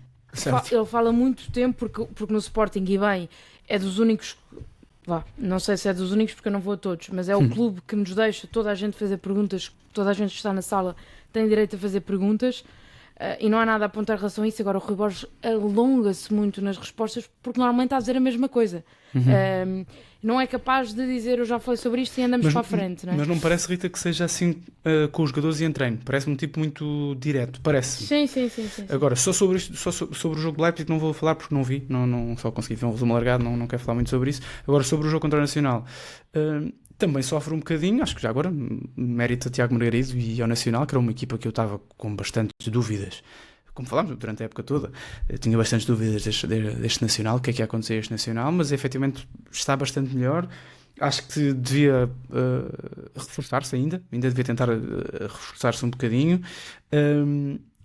Ele fala muito tempo porque no Sporting, e bem, é dos únicos... não sei se é dos únicos porque eu não vou a todos, mas é o clube que nos deixa toda a gente fazer perguntas, toda a gente que está na sala tem direito a fazer perguntas, e não há nada a apontar em relação a isso. Agora o Rui Borges alonga-se muito nas respostas porque normalmente está a dizer a mesma coisa. Não é capaz de dizer eu já falei sobre isto e andamos para a frente, não é? Mas não parece, Rita, que seja assim com os jogadores e em treino. Parece-me um tipo muito direto, parece. Sim. Agora, só sobre o jogo de Leipzig não vou falar porque não vi, não só consegui ver um resumo alargado, não quero falar muito sobre isso. Agora, sobre o jogo contra o Nacional, também sofre um bocadinho, acho que já agora mérito a Tiago Margarido e ao Nacional, que era uma equipa que eu estava com bastantes dúvidas. Como falámos durante a época toda, eu tinha bastantes dúvidas deste Nacional, o que é que ia acontecer a este Nacional, mas efetivamente está bastante melhor. Acho que devia reforçar-se ainda devia tentar reforçar-se um bocadinho.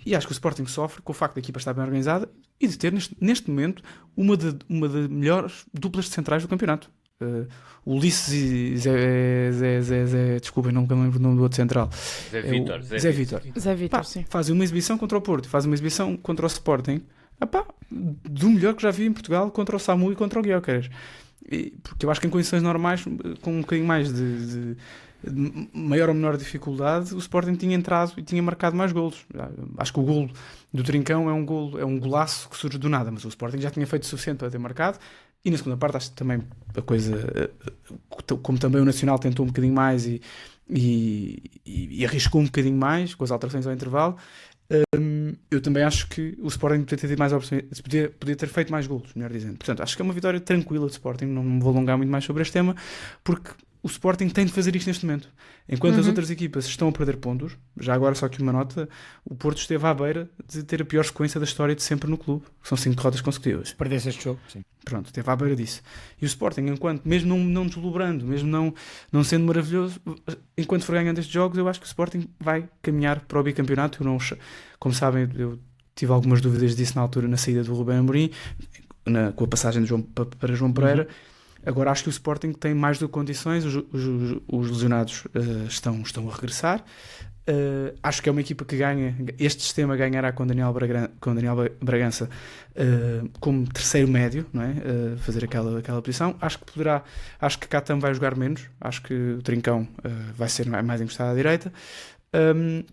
E acho que o Sporting sofre com o facto da equipa estar bem organizada e de ter neste momento uma das melhores duplas de centrais do campeonato. Ulisses e Zé, desculpem, não me lembro o nome do outro central. Zé Vítor. Sim. Fazem uma exibição contra o Porto, fazem uma exibição contra o Sporting, do melhor que já vi em Portugal, contra o Samu e contra o Gyökeres. Porque eu acho que em condições normais, com um bocadinho mais de maior ou menor dificuldade, o Sporting tinha entrado e tinha marcado mais golos. Acho que o golo do Trincão é um golaço que surge do nada, mas o Sporting já tinha feito o suficiente para ter marcado. E na segunda parte acho que também a coisa, como também o Nacional tentou um bocadinho mais e arriscou um bocadinho mais com as alterações ao intervalo, eu também acho que o Sporting podia ter mais opções, podia ter feito mais golos, melhor dizendo. Portanto, acho que é uma vitória tranquila do Sporting, não me vou alongar muito mais sobre este tema, porque o Sporting tem de fazer isto neste momento. Enquanto as outras equipas estão a perder pontos, já agora só aqui uma nota, o Porto esteve à beira de ter a pior sequência da história de sempre no clube, que são 5 derrotas consecutivas. Perdesse este jogo, sim. Pronto, esteve à beira disso. E o Sporting, enquanto, mesmo não deslumbrando, mesmo não sendo maravilhoso, enquanto for ganhando estes jogos, eu acho que o Sporting vai caminhar para o bicampeonato. Como sabem, eu tive algumas dúvidas disso na altura, na saída do Rubén Amorim, com a passagem para João Pereira. Agora acho que o Sporting tem mais do que condições, os lesionados estão a regressar. Acho que é uma equipa que ganha, este sistema ganhará com Daniel Bragança como terceiro médio, não é? Fazer aquela posição. Acho que Catam vai jogar menos, acho que o Trincão vai ser mais encostado à direita. E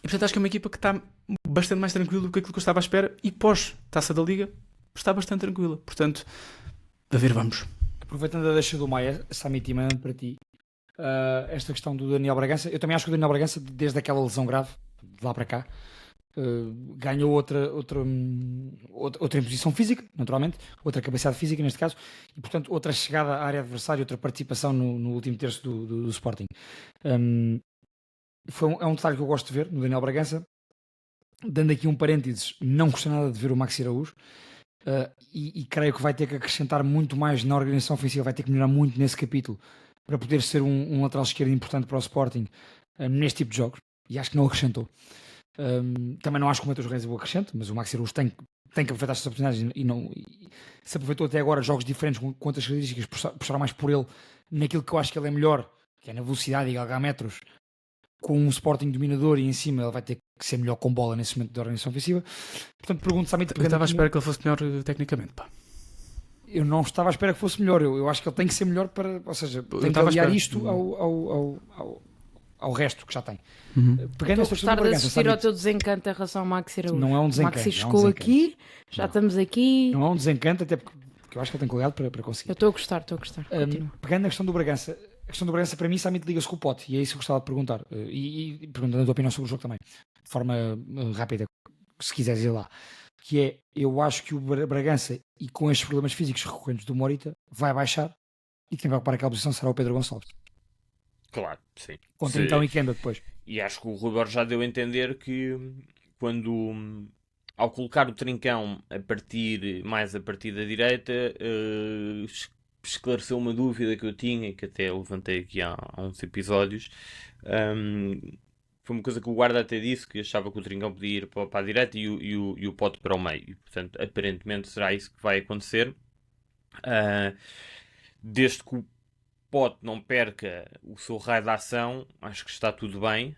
portanto acho que é uma equipa que está bastante mais tranquila do que aquilo que eu estava à espera, e pós-Taça da Liga está bastante tranquila. Portanto, a ver, vamos. Aproveitando a deixa do Maia, Samit, mandando para ti, esta questão do Daniel Bragança. Eu também acho que o Daniel Bragança, desde aquela lesão grave, de lá para cá, ganhou outra imposição física, naturalmente, outra capacidade física neste caso, e portanto outra chegada à área adversária, outra participação no último terço do Sporting. É um detalhe que eu gosto de ver no Daniel Bragança. Dando aqui um parênteses, não custa nada de ver o Maxi Araújo, e creio que vai ter que acrescentar muito mais na organização ofensiva, vai ter que melhorar muito nesse capítulo para poder ser um lateral esquerdo importante para o Sporting neste tipo de jogos, e acho que não acrescentou. Também não acho que o Matheus Reis o acrescente, mas o Maxi Araújo tem que aproveitar estas oportunidades e se aproveitou até agora jogos diferentes com outras características, puxar mais por ele naquilo que eu acho que ele é melhor, que é na velocidade e galgar metros. Com um Sporting dominador e em cima ele vai ter que ser melhor com bola nesse momento da organização ofensiva. Portanto, pergunto somente... Eu estava à espera que ele fosse melhor tecnicamente, pá. Eu não estava à espera que fosse melhor. Eu acho que ele tem que ser melhor para... Ou seja, tem que aliar isto ao resto que já tem. Estou a gostar de assistir ao teu desencanto em relação ao Maxi Araújo. Não é um desencanto. O Maxi chegou aqui, já estamos aqui... Não é um desencanto, até porque eu acho que ele tem qualidade para conseguir. Eu estou a gostar. Pegando na questão do Bragança... A questão do Bragança para mim somente liga-se com o Pote, e é isso que eu gostava de perguntar, e perguntando a tua opinião sobre o jogo também, de forma rápida, se quiseres ir lá, que é, eu acho que o Bragança, e com estes problemas físicos recorrentes do Morita, vai baixar, e quem vai ocupar aquela posição será o Pedro Gonçalves. Claro, sim. Contra então e Kenda depois. E acho que o Rui Borges já deu a entender que quando... Ao colocar o Trincão a partir da direita, esclareceu uma dúvida que eu tinha e que até levantei aqui há uns episódios. Foi uma coisa que o guarda até disse, que achava que o Trincão podia ir para a direita e o Pote para o meio. E, portanto, aparentemente será isso que vai acontecer. Desde que o Pote não perca o seu raio de ação, acho que está tudo bem.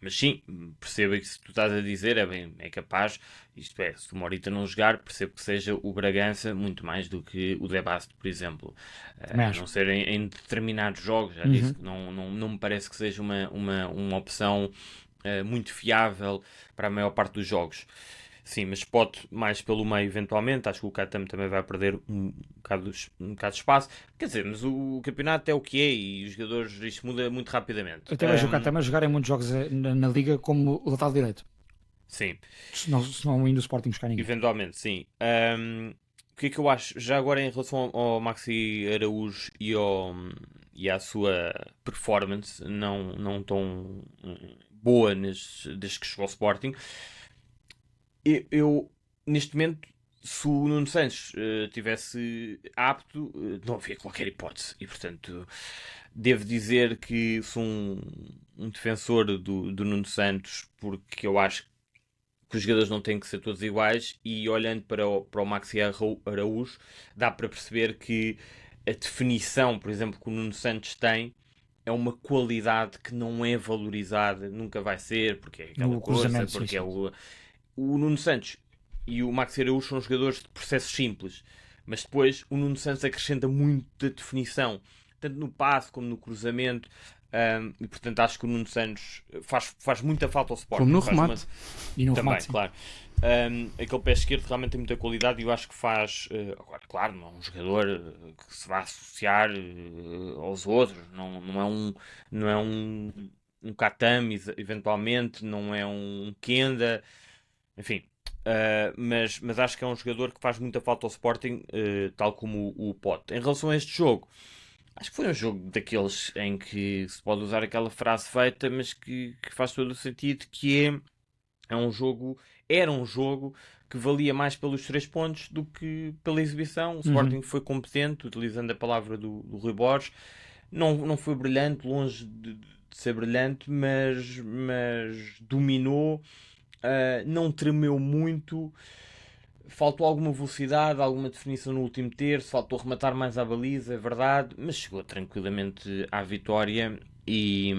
Mas sim, percebo que se tu estás a dizer é capaz, isto é, se o Morita não jogar, percebo que seja o Bragança muito mais do que o De Basto, por exemplo. A não ser em determinados jogos, já disse que não me parece que seja uma opção muito fiável para a maior parte dos jogos. Sim, mas pode mais pelo meio eventualmente. Acho que o Catam também vai perder um bocado de espaço. Quer dizer, mas o campeonato é o que é e os jogadores, isto muda muito rapidamente. Até vejo o Catam a jogar em muitos jogos na Liga como o lateral direito. Sim. Se não indo o Sporting buscar ninguém. Eventualmente, sim. O que é que eu acho? Já agora em relação ao Maxi Araújo e à sua performance não tão boa desde que chegou ao Sporting, eu neste momento, se o Nuno Santos tivesse apto, não havia qualquer hipótese. E portanto, devo dizer que sou um defensor do Nuno Santos, porque eu acho que os jogadores não têm que ser todos iguais, e olhando para o Maxi Araújo, dá para perceber que a definição, por exemplo, que o Nuno Santos tem, é uma qualidade que não é valorizada, nunca vai ser, porque é aquela coisa, porque é o Nuno Santos e o Maxi Araújo são jogadores de processos simples, mas depois o Nuno Santos acrescenta muito da definição, tanto no passe como no cruzamento, e portanto acho que o Nuno Santos faz muita falta ao Sporting. Como no remate. E no também, remate, claro. Aquele pé esquerdo realmente tem muita qualidade e eu acho que faz... agora, claro, não é um jogador que se vai associar aos outros, não é um Catam, eventualmente, não é um Kenda, enfim, mas acho que é um jogador que faz muita falta ao Sporting, tal como o Pote. Em relação a este jogo, acho que foi um jogo daqueles em que se pode usar aquela frase feita, mas que faz todo o sentido, que era um jogo que valia mais pelos 3 pontos do que pela exibição. O Sporting foi competente, utilizando a palavra do Rui Borges. Não foi brilhante, longe de ser brilhante, mas dominou. Não tremeu muito, faltou alguma velocidade, alguma definição no último terço, faltou rematar mais à baliza, é verdade, mas chegou tranquilamente à vitória e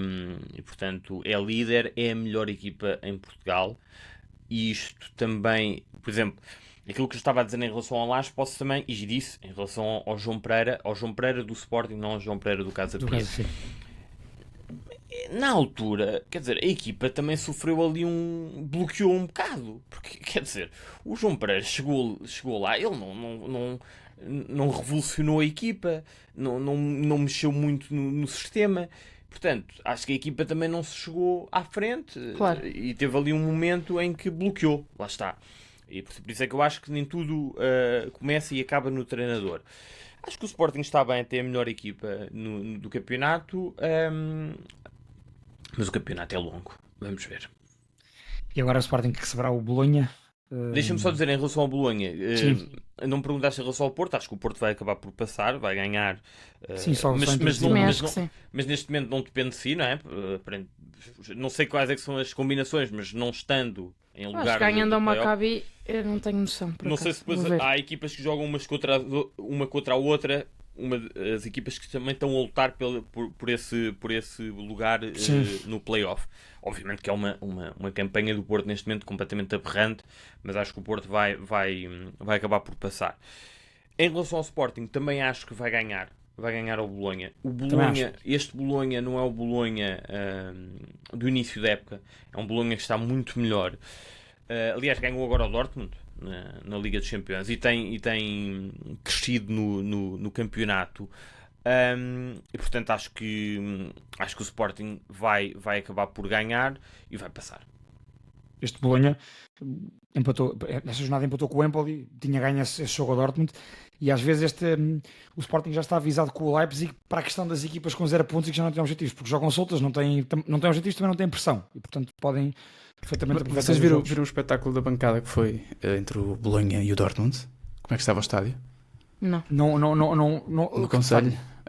portanto é líder, é a melhor equipa em Portugal. E isto também, por exemplo, aquilo que eu estava a dizer em relação ao Lage, posso também, e disse, em relação ao João Pereira do Sporting, não ao João Pereira do Casa Pia. Na altura, quer dizer, a equipa também sofreu ali bloqueou um bocado, porque, quer dizer, o João Pereira chegou lá, ele não revolucionou a equipa, não mexeu muito no sistema. Portanto, acho que a equipa também não se chegou à frente, Claro. E teve ali um momento em que bloqueou. Lá está. E por isso é que eu acho que nem tudo começa e acaba no treinador. Acho que o Sporting está bem, tem a melhor equipa do campeonato, mas o campeonato é longo. Vamos ver. E agora o Sporting que receberá o Bolonha. Deixa-me só dizer em relação ao Bolonha. Sim. Não me perguntaste em relação ao Porto. Acho que o Porto vai acabar por passar, vai ganhar. Sim, só mas, só mas, introduzir. Também acho que sim. mas neste momento não depende de si, não é? Não sei quais é que são as combinações, mas não estando em Acho lugar que ganhando ao do playoff, Maccabi, eu não tenho noção. Por não acaso. sei se depois Vou ver. há equipas que jogam uma contra a outra. As equipas que também estão a lutar por esse lugar no playoff. Obviamente que é uma campanha do Porto neste momento completamente aberrante, mas acho que o Porto vai acabar por passar. Em relação ao Sporting, também acho que vai ganhar ao Bolonha. Este Bolonha não é o Bolonha do início da época, é um Bolonha que está muito melhor. Aliás, ganhou agora o Dortmund na Liga dos Campeões e tem crescido no campeonato. E portanto acho que o Sporting vai acabar por ganhar e vai passar. Este Bolonha nesta jornada empatou com o Empoli, tinha ganho esse jogo ao Dortmund, e às vezes o Sporting já está avisado com o Leipzig para a questão das equipas com 0 pontos e que já não têm objetivos, porque jogam soltas, não têm objetivos, também não têm pressão, e portanto podem perfeitamente aproveitar. Vocês os viram jogos. o espetáculo da bancada que foi entre o Bolonha e o Dortmund? Como é que estava o estádio? Não. Não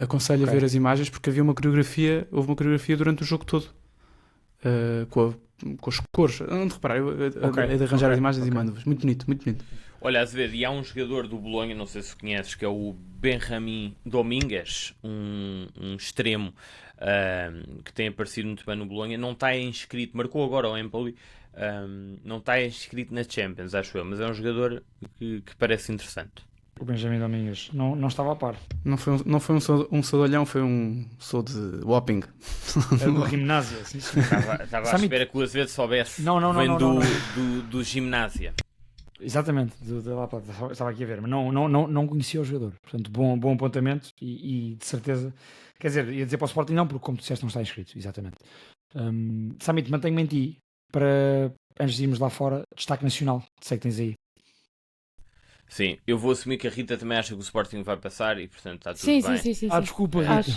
Aconselho a ver as imagens, porque houve uma coreografia durante o jogo todo, com as cores. Não te reparar, é de arranjar as imagens e mando-vos. Muito bonito, muito bonito. Olha, Azevedo, e há um jogador do Bolonha, não sei se conheces, que é o Benjamin Domingues, um extremo que tem aparecido muito bem no Bolonha. Não está inscrito, marcou agora o Empoli, não está inscrito na Champions, acho eu, mas é um jogador que parece interessante. O Benjamin Domingues não estava a par. Não foi um soldalhão, foi um sol de Wapping. É do Gimnásia. Sim, sim. Estava à espera que o Azevedo soubesse. Não. Vem do Gimnásia. Exatamente, estava aqui a ver, mas não conhecia o jogador. Portanto, bom apontamento e de certeza. Quer dizer, ia dizer para o Sporting não, porque como tu disseste, não está inscrito. Exatamente. Samit, mantenho-me em ti para, antes de irmos lá fora, destaque nacional. Sei que tens aí. Sim, eu vou assumir que a Rita também acha que o Sporting vai passar e portanto está tudo bem. Sim. Desculpa, Rita.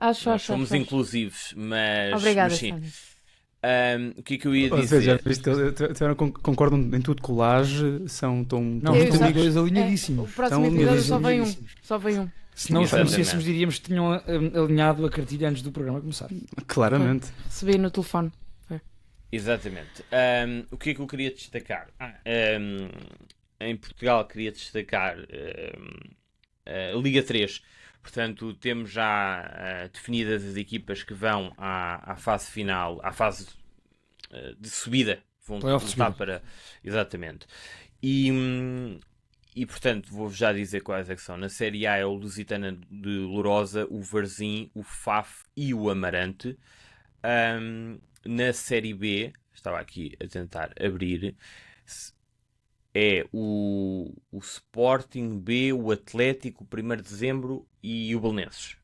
Acho. Somos inclusivos, mas, Obrigada, mas sim. Sami. O que é que eu ia dizer? Já viste que eles concordam em tudo com o Laje, estão estão dois alinhadíssimos. O próximo episódio só vem um. Se não os Exatamente. conhecêssemos, diríamos que tinham alinhado a cartilha antes do programa começar. Claramente. Recebi no telefone. Exatamente. O que é que eu queria destacar? Em Portugal queria destacar a Liga 3. Portanto, temos já definidas as equipas que vão à fase final, à fase de subida. Vão lutar para... Exatamente. E portanto, vou-vos já dizer quais é que são. Na Série A é o Lusitana de Lourosa, o Varzim, o Faf e o Amarante. Na Série B, estava aqui a tentar abrir, é o Sporting B, o Atlético, o 1º de Dezembro e o Belenenses.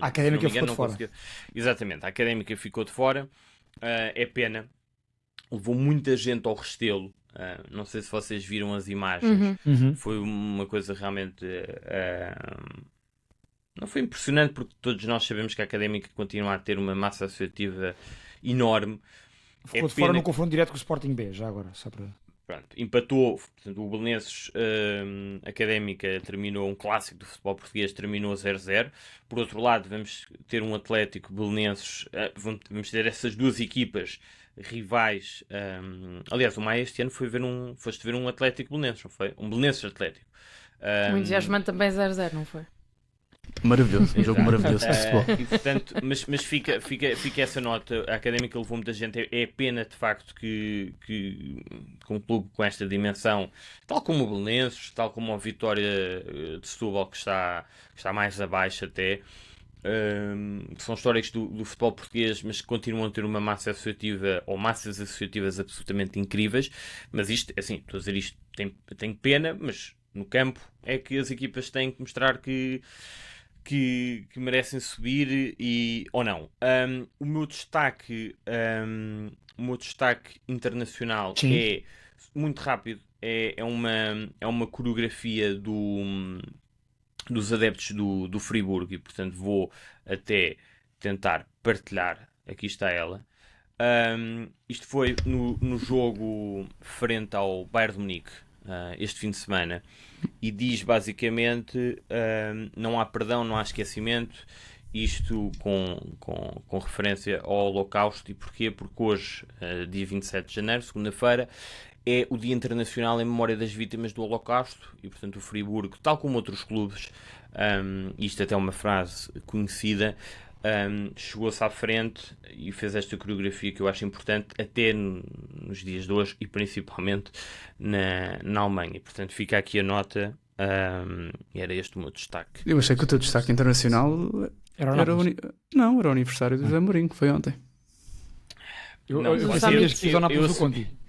A Académica ficou de fora. Exatamente, a Académica ficou de fora. É pena. Levou muita gente ao Restelo. Não sei se vocês viram as imagens. Foi uma coisa realmente... não foi impressionante, porque todos nós sabemos que a Académica continua a ter uma massa associativa enorme. Ficou de fora no confronto direto com o Sporting B, já agora, só para... Pronto, empatou, portanto, o Belenenses Académica terminou um clássico do futebol português, terminou 0-0. Por outro lado, vamos ter um Atlético Belenenses, vamos ter essas duas equipas rivais. Aliás, o Maia este ano foste ver um Atlético Belenenses, não foi? Um Belenenses Atlético. O entusiasmante também 0-0, não foi? Maravilhoso, um jogo maravilhoso de futebol. E, portanto, mas fica essa nota. A Académica levou muita gente. É pena de facto que um clube com esta dimensão, tal como o Belenenses, tal como a Vitória de Setúbal, que está mais abaixo até, que são históricos do futebol português, mas que continuam a ter uma massa associativa ou massas associativas absolutamente incríveis. Mas isto, assim, estou a dizer isto, tenho pena, mas no campo, é que as equipas têm que mostrar que merecem subir ou não. O meu destaque internacional Sim. é muito rápido. É uma coreografia dos adeptos do Friburgo e, portanto, vou até tentar partilhar. Aqui está ela. Isto foi no jogo frente ao Bayern de Munique este fim de semana, e diz basicamente não há perdão, não há esquecimento, isto com referência ao Holocausto. E porquê? Porque hoje, dia 27 de janeiro, segunda-feira, é o Dia Internacional em Memória das Vítimas do Holocausto, e portanto o Friburgo, tal como outros clubes, isto até é uma frase conhecida, chegou-se à frente e fez esta coreografia que eu acho importante até nos dias de hoje, e principalmente na Alemanha. E, portanto, fica aqui a nota, e era este o meu destaque. Eu achei que o teu destaque internacional era o aniversário do José Mourinho, que foi ontem.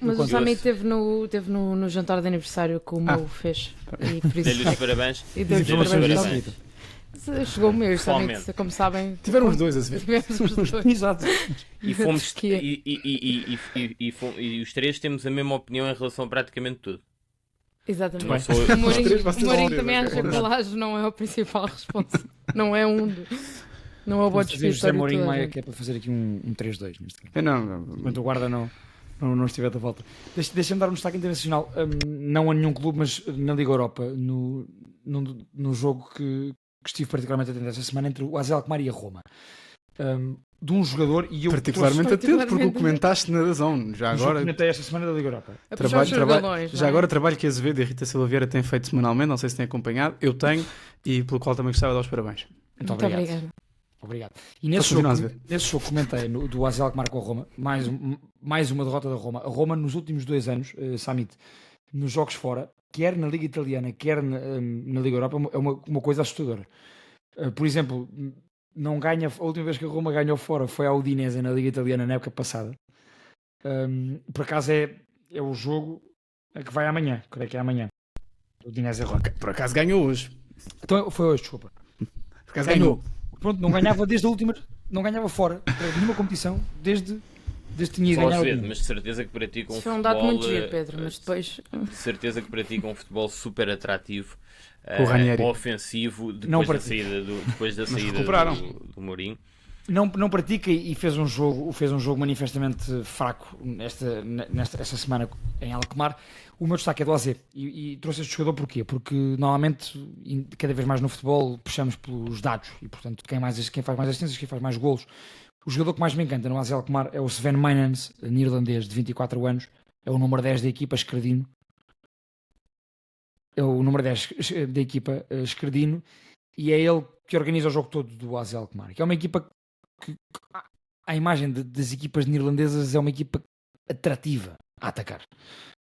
Mas o Sami teve no jantar de aniversário que o meu fez. E por isso dei-lhe os parabéns. E dei-lhe os parabéns. Chegou o meu, como sabem. Tiveram os dois a ver. Exato. E fomos e os três temos a mesma opinião em relação a praticamente tudo. Exatamente. O Mourinho também acha que o Laje não é o principal responsável. Não é não é o bode expiatório. O Mourinho Maia, que é para fazer aqui um 3-2 neste caso. Enquanto o guarda não estiver de volta. Deixa-me dar um destaque internacional, não a nenhum clube, mas na Liga Europa, no jogo que estive particularmente atento esta semana, entre o AZ Alkmaar e a Roma. De um jogador, e eu particularmente atento, porque o comentaste na DAZN. Já agora comentei esta semana da Liga Europa. Trabalho que a Azevedo e a Rita Silva Vieira têm feito semanalmente, não sei se têm acompanhado, eu tenho, e pelo qual também gostava de dar os parabéns. Muito obrigado. E nesse jogo comentei do AZ Alkmaar com a Roma, mais uma derrota da Roma. A Roma nos últimos 2 anos, Samit, nos jogos fora, quer na Liga Italiana, quer na Liga Europa, é uma coisa assustadora. Por exemplo, não ganha, a última vez que a Roma ganhou fora foi a Udinese na Liga Italiana na época passada. Por acaso é o jogo que vai amanhã, creio que é amanhã. Udinese Roma. Por acaso ganhou hoje. Então foi hoje, desculpa. Por acaso ganhou. Pronto, não ganhava desde a última, não ganhava fora nenhuma competição desde tinha ganhado. Mas de certeza que praticam um futebol. Foi um dado muito giro, Pedro, mas depois. De certeza que praticam um futebol super atrativo, ofensivo, depois da saída do Mourinho. Não pratica e fez um jogo manifestamente fraco esta semana em Alkmaar. O meu destaque é do AZ e trouxe este jogador porquê? Porque normalmente, cada vez mais no futebol, puxamos pelos dados e, portanto, quem faz mais assistências, quem faz mais golos. O jogador que mais me encanta no AZ Alkmaar é o Sven Meijnens, neerlandês de 24 anos, é o número 10 da equipa, Escredino. É o número 10 da equipa, Escredino, e é ele que organiza o jogo todo do AZ Alkmaar, que é uma equipa que a imagem das equipas neerlandesas é uma equipa atrativa a atacar.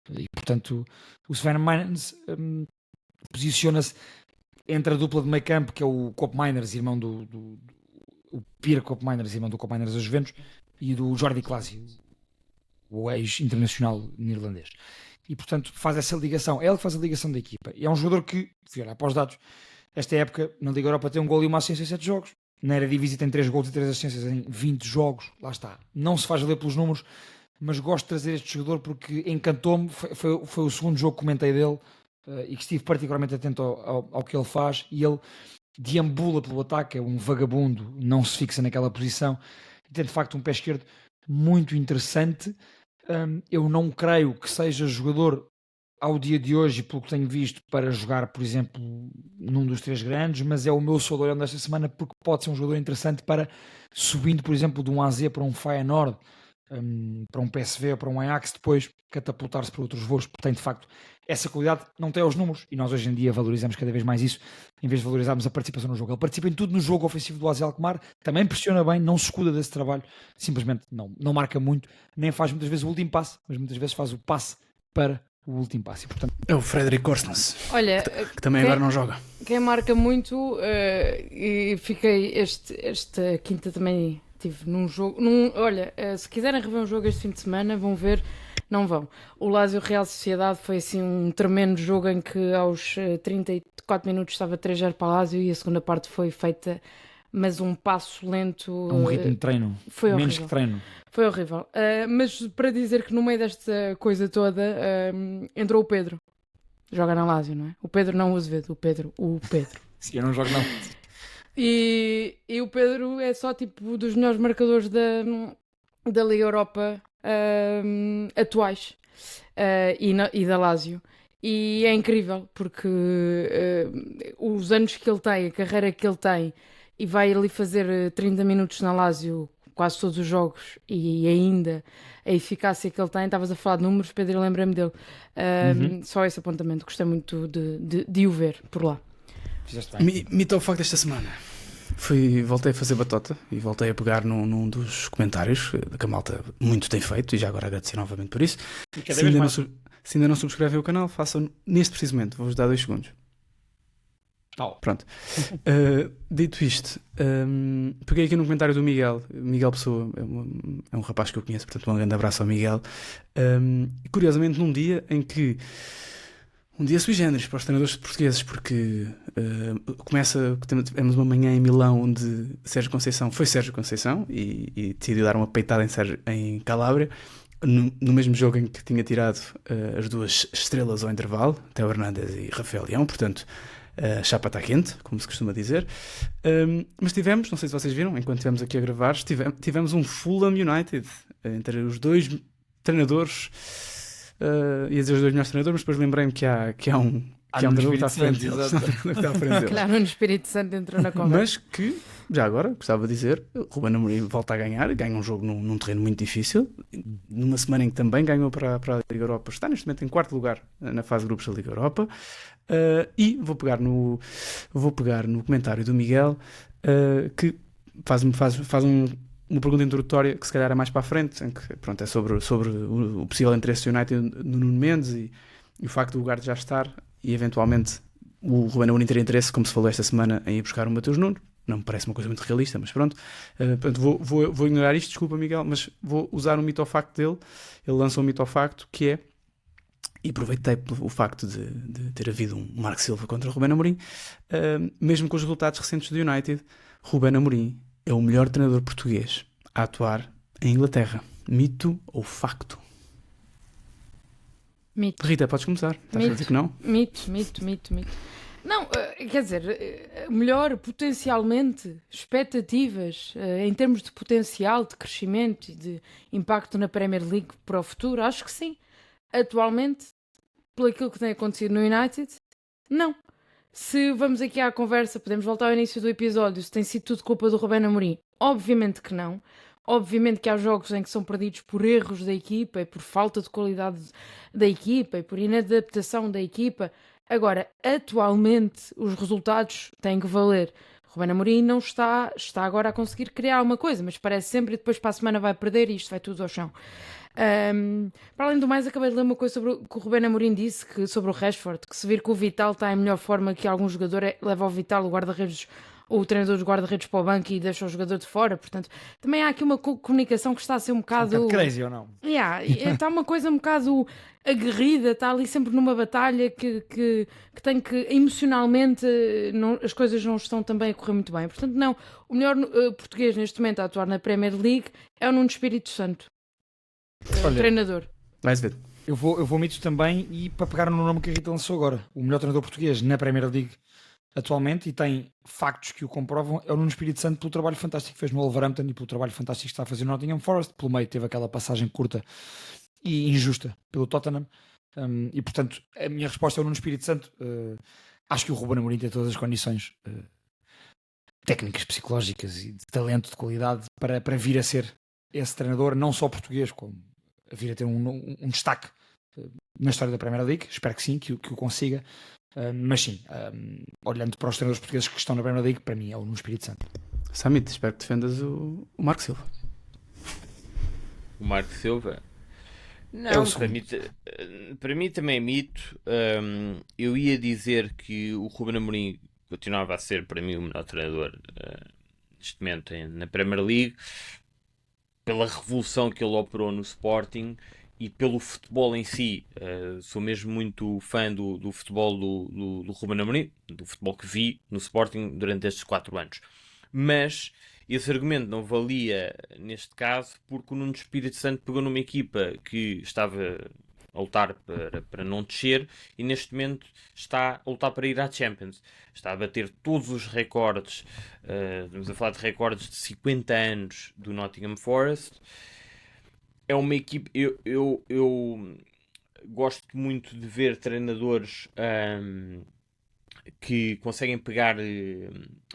E, portanto, o Sven Meijnens posiciona-se entre a dupla de meio campo, que é o Koopmeiners, irmão o Pierre Koopmeiners, irmão do Koopmeiners da Juventus, e do Jordi Klaasie, o ex-internacional neerlandês. E, portanto, faz essa ligação. É ele que faz a ligação da equipa. E é um jogador que, se olhar para os dados, esta época, na Liga Europa, tem um gol e uma assistência em 7 jogos. Na Eredivisie tem 3 gols e 3 assistências em 20 jogos. Lá está. Não se faz ler pelos números, mas gosto de trazer este jogador porque encantou-me. Foi o segundo jogo que comentei dele e que estive particularmente atento ao que ele faz. E ele deambula pelo ataque, é um vagabundo, não se fixa naquela posição. E tem, de facto, um pé esquerdo muito interessante. Eu não creio que seja jogador ao dia de hoje, pelo que tenho visto, para jogar, por exemplo, num dos 3 grandes, mas é o meu saudorão desta semana porque pode ser um jogador interessante para, subindo, por exemplo, de um AZ para um Feyenoord, para um PSV ou para um Ajax, depois catapultar-se para outros voos, porque tem, de facto, essa qualidade. Não tem os números, e nós hoje em dia valorizamos cada vez mais isso, em vez de valorizarmos a participação no jogo. Ele participa em tudo no jogo ofensivo do AZ Alkmaar, também pressiona bem, não se escuda desse trabalho, simplesmente não marca muito, nem faz muitas vezes o último passe, mas muitas vezes faz o passe para o último passe. E, portanto, é o Fredrik Korsnes, olha, que também agora não joga. Quem marca muito, e fiquei esta quinta também Estive num jogo. Olha, se quiserem rever um jogo este fim de semana, vão ver. Não vão. O Lazio Real Sociedade foi assim um tremendo jogo em que aos 34 minutos estava 3-0 para o Lazio e a segunda parte foi feita, mas um passo lento. Um ritmo de treino. Foi Menos horrível. que treino. Foi horrível. Mas para dizer que no meio desta coisa toda entrou o Pedro. Joga na Lazio, não é? O Pedro não o Azevedo, o Pedro. Sim, eu não jogo não. E o Pedro é só tipo dos melhores marcadores da Liga Europa atuais e da Lazio. E é incrível porque os anos que ele tem, a carreira que ele tem, e vai ali fazer 30 minutos na Lazio quase todos os jogos e ainda a eficácia que ele tem. Estavas a falar de números, Pedro, eu lembrei-me dele. Só esse apontamento, gostei muito de o ver por lá. Mito ao facto desta semana. Voltei a fazer batota e voltei a pegar num dos comentários que a malta muito tem feito, e já agora agradecer novamente por isso. Se ainda não subscrevem o canal, façam neste preciso momento. Vou-vos dar 2 segundos. Pronto. Dito isto, peguei aqui no comentário do Miguel Pessoa, é um rapaz que eu conheço, portanto um grande abraço ao Miguel. Curiosamente num dia em que um dia sui generis para os treinadores portugueses, porque temos uma manhã em Milão onde Sérgio Conceição e decidiu dar uma peitada em Calábria, no mesmo jogo em que tinha tirado as 2 estrelas ao intervalo, Theo Hernandes e Rafael Leão, portanto a chapa está quente, como se costuma dizer. Mas tivemos, não sei se vocês viram, enquanto estivemos aqui a gravar, tivemos um Fulham United entre os 2 treinadores. Ia dizer os 2 melhores treinadores, mas depois lembrei-me que há um treinador que está à frente deles. Claro, no Espírito Santo entrou na conversa. Mas que, já agora, gostava de dizer, Ruben Amorim volta a ganhar um jogo num terreno muito difícil, numa semana em que também ganhou para a Liga Europa, está neste momento em 4º lugar na fase de grupos da Liga Europa. E vou pegar no comentário do Miguel, que faz uma pergunta introdutória que se calhar é mais para a frente, em que, pronto, é sobre o possível interesse do United no Nuno Mendes e o facto do lugar de já estar e eventualmente o Ruben Amorim ter interesse, como se falou esta semana, em ir buscar o Mateus Nuno. Não me parece uma coisa muito realista, mas pronto. Portanto, vou ignorar isto, desculpa Miguel, mas vou usar um mito ao facto dele. Ele lançou um mito ao facto que é, e aproveitei o facto de ter havido um Marco Silva contra o Ruben Amorim, mesmo com os resultados recentes do United, Ruben Amorim é o melhor treinador português a atuar em Inglaterra. Mito ou facto? Mito. Rita, podes começar. Estás a dizer que não? Mito. Não, quer dizer, melhor potencialmente, expectativas em termos de potencial, de crescimento e de impacto na Premier League para o futuro, acho que sim. Atualmente, pelo aquilo que tem acontecido no United, não. Se vamos aqui à conversa, podemos voltar ao início do episódio, se tem sido tudo culpa do Ruben Amorim, obviamente que não. Obviamente que há jogos em que são perdidos por erros da equipa e por falta de qualidade da equipa e por inadaptação da equipa. Agora, atualmente, os resultados têm que valer. Ruben Amorim não está agora a conseguir criar alguma coisa, mas parece sempre e depois para a semana vai perder e isto vai tudo ao chão. Para além do mais, acabei de ler uma coisa sobre o que o Ruben Amorim disse sobre o Rashford, que se vir que o Vital está em melhor forma que algum jogador, leva o Vital, o guarda-redes, ou o treinador dos guarda-redes para o banco e deixa o jogador de fora. Portanto, também há aqui uma comunicação que está a ser um bocado crazy ou não? Está uma coisa um bocado aguerrida, está ali sempre numa batalha que tem que, emocionalmente, as coisas não estão também a correr muito bem. Portanto, não, o melhor português neste momento a atuar na Premier League é o Nuno Espírito Santo. Olha, treinador. Vais ver. Eu vou mitos também, e para pegar no nome que a Rita lançou agora, o melhor treinador português na Premier League atualmente, e tem factos que o comprovam, é o Nuno Espírito Santo, pelo trabalho fantástico que fez no Wolverhampton e pelo trabalho fantástico que está a fazer no Nottingham Forest. Pelo meio teve aquela passagem curta e injusta pelo Tottenham, e portanto a minha resposta é o Nuno Espírito Santo. Acho que o Ruben Amorim tem todas as condições técnicas, psicológicas e de talento, de qualidade para vir a ser esse treinador, não só português, como a vir a ter um destaque na história da Premier League. Espero que sim, que o consiga. Mas sim, olhando para os treinadores portugueses que estão na Premier League, para mim é o Nuno Espírito Santo. Samit, espero que defendas o Marco Silva. O Marco Silva? Não, para mim também é mito. Eu ia dizer que o Ruben Amorim continuava a ser para mim o melhor treinador neste momento na Premier League, pela revolução que ele operou no Sporting e pelo futebol em si. Sou mesmo muito fã do futebol do Ruben Amorim, do futebol que vi no Sporting durante estes 4 anos. Mas esse argumento não valia neste caso porque o Nuno Espírito Santo pegou numa equipa que estava a lutar para não descer e neste momento está a lutar para ir à Champions. Está a bater todos os recordes, estamos a falar de recordes de 50 anos do Nottingham Forest. É uma equipe, eu gosto muito de ver treinadores que conseguem pegar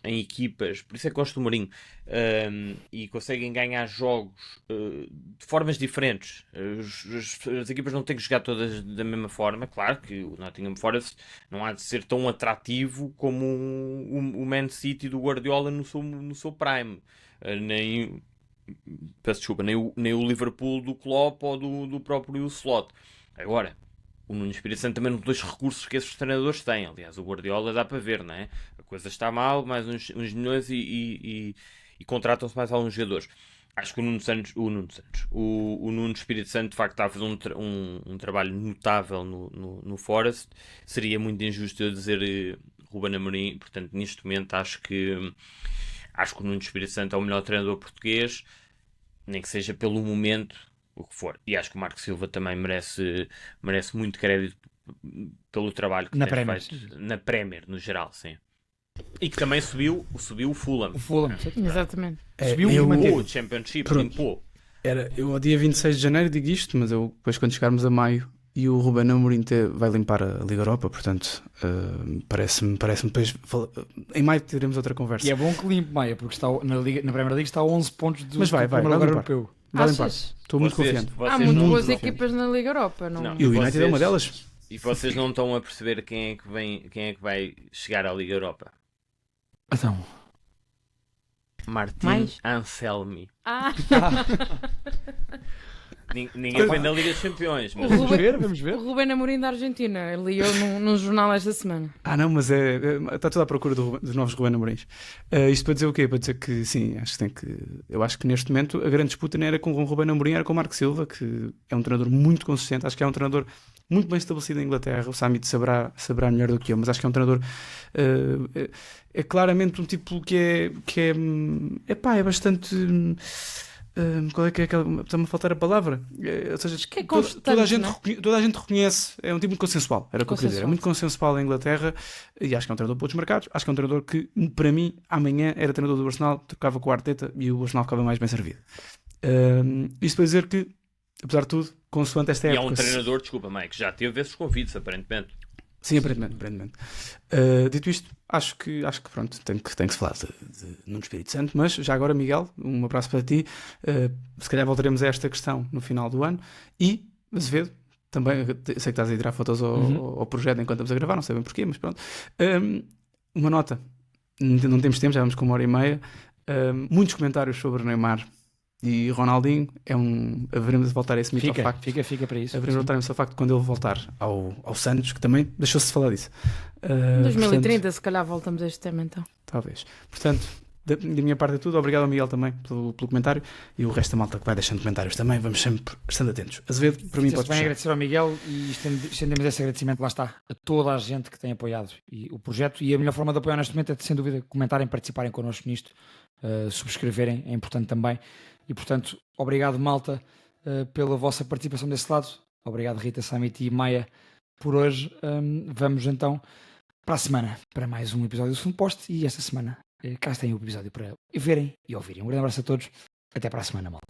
em equipas, por isso é que gosto do Mourinho, e conseguem ganhar jogos de formas diferentes. As equipas não têm que jogar todas da mesma forma. Claro que o Nottingham Forest não há de ser tão atrativo como o Man City do Guardiola no seu prime, peço desculpa, nem o Liverpool do Klopp ou do próprio Slot. Agora, o Nuno Espírito Santo também não tem os recursos que esses treinadores têm. Aliás, o Guardiola dá para ver, não é? A coisa está mal, mais uns milhões e contratam-se mais alguns jogadores. Acho que o Nuno Espírito Santo de facto está a fazer um trabalho notável no Forest. Seria muito injusto eu dizer Ruben Amorim. Portanto, neste momento acho que o Nuno Espírito Santo é o melhor treinador português, nem que seja pelo momento, o que for. E acho que o Marco Silva também merece muito crédito pelo trabalho que tem feito na Premier, no geral, sim. E que também subiu o Fulham. O Fulham, Exatamente. subiu O Championship, limpou. Eu ao dia 26 de janeiro digo isto, mas eu depois quando chegarmos a maio e o Ruben Amorim vai limpar a Liga Europa, portanto parece-me depois em maio teremos outra conversa. E é bom que limpe Maia, porque está na Premier League está a 11 pontos do primeiro lugar europeu. Vai limpar. Estou muito confiante. Há muito boas equipas na Liga Europa, não? E o United é uma delas. E vocês não estão a perceber quem é que vai chegar à Liga Europa? Então, Martin Anselmi. Ninguém foi na Liga dos Campeões, mas vamos ver. O Ruben Amorim da Argentina leu num jornal esta semana. Não, mas está tudo à procura dos novos Ruben Amorins. Isto para dizer o quê? Para dizer que sim, eu acho que neste momento a grande disputa não era com o Ruben Amorim, era com o Marco Silva, que é um treinador muito consistente. Acho que é um treinador muito bem estabelecido em Inglaterra. O Samit saberá melhor do que eu, mas acho que é um treinador é claramente um tipo que é bastante... qual é que é aquela... Está-me a faltar a palavra. Ou seja, que é constante, toda a gente reconhece. É um tipo muito consensual. Era o que eu queria dizer. É muito consensual em Inglaterra e acho que é um treinador para outros mercados. Acho que é um treinador que, para mim, amanhã era treinador do Arsenal, trocava com o Arteta e o Arsenal ficava mais bem servido. Isto para dizer que, apesar de tudo, consoante esta época... E é um treinador, desculpa, Mike, já teve esses convites, aparentemente. Sim, aparentemente. Dito isto, acho que pronto, tem que se falar de Nuno Espírito Santo, mas já agora, Miguel, um abraço para ti. Se calhar voltaremos a esta questão no final do ano. E, Azevedo, também, sei que estás a tirar fotos ao projeto enquanto estamos a gravar, não sei bem porquê, mas pronto. Uma nota, não temos tempo, já vamos com 1h30. Muitos comentários sobre Neymar e Ronaldinho, haveremos de voltar a esse mito ao facto. Fica para isso. Haveremos de voltar a esse ao facto quando ele voltar ao Santos, que também deixou-se de falar disso. 2030, portanto, se calhar voltamos a este tema então. Talvez. Portanto, da minha parte é tudo. Obrigado ao Miguel também pelo comentário e o resto da malta que vai deixando comentários também. Vamos sempre estando atentos. Azevedo, para mim pode bem agradecer ao Miguel e estendemos esse agradecimento, lá está, a toda a gente que tem apoiado o projeto, e a melhor forma de apoiar neste momento é, sem dúvida, comentarem, participarem connosco nisto, subscreverem, é importante também. E portanto, obrigado malta pela vossa participação desse lado. Obrigado Rita, Samit e Maia por hoje. Vamos então para a semana para mais um episódio do Segundo Poste, e esta semana cá tem o episódio para verem e ouvirem. Um grande abraço a todos, até para a semana malta.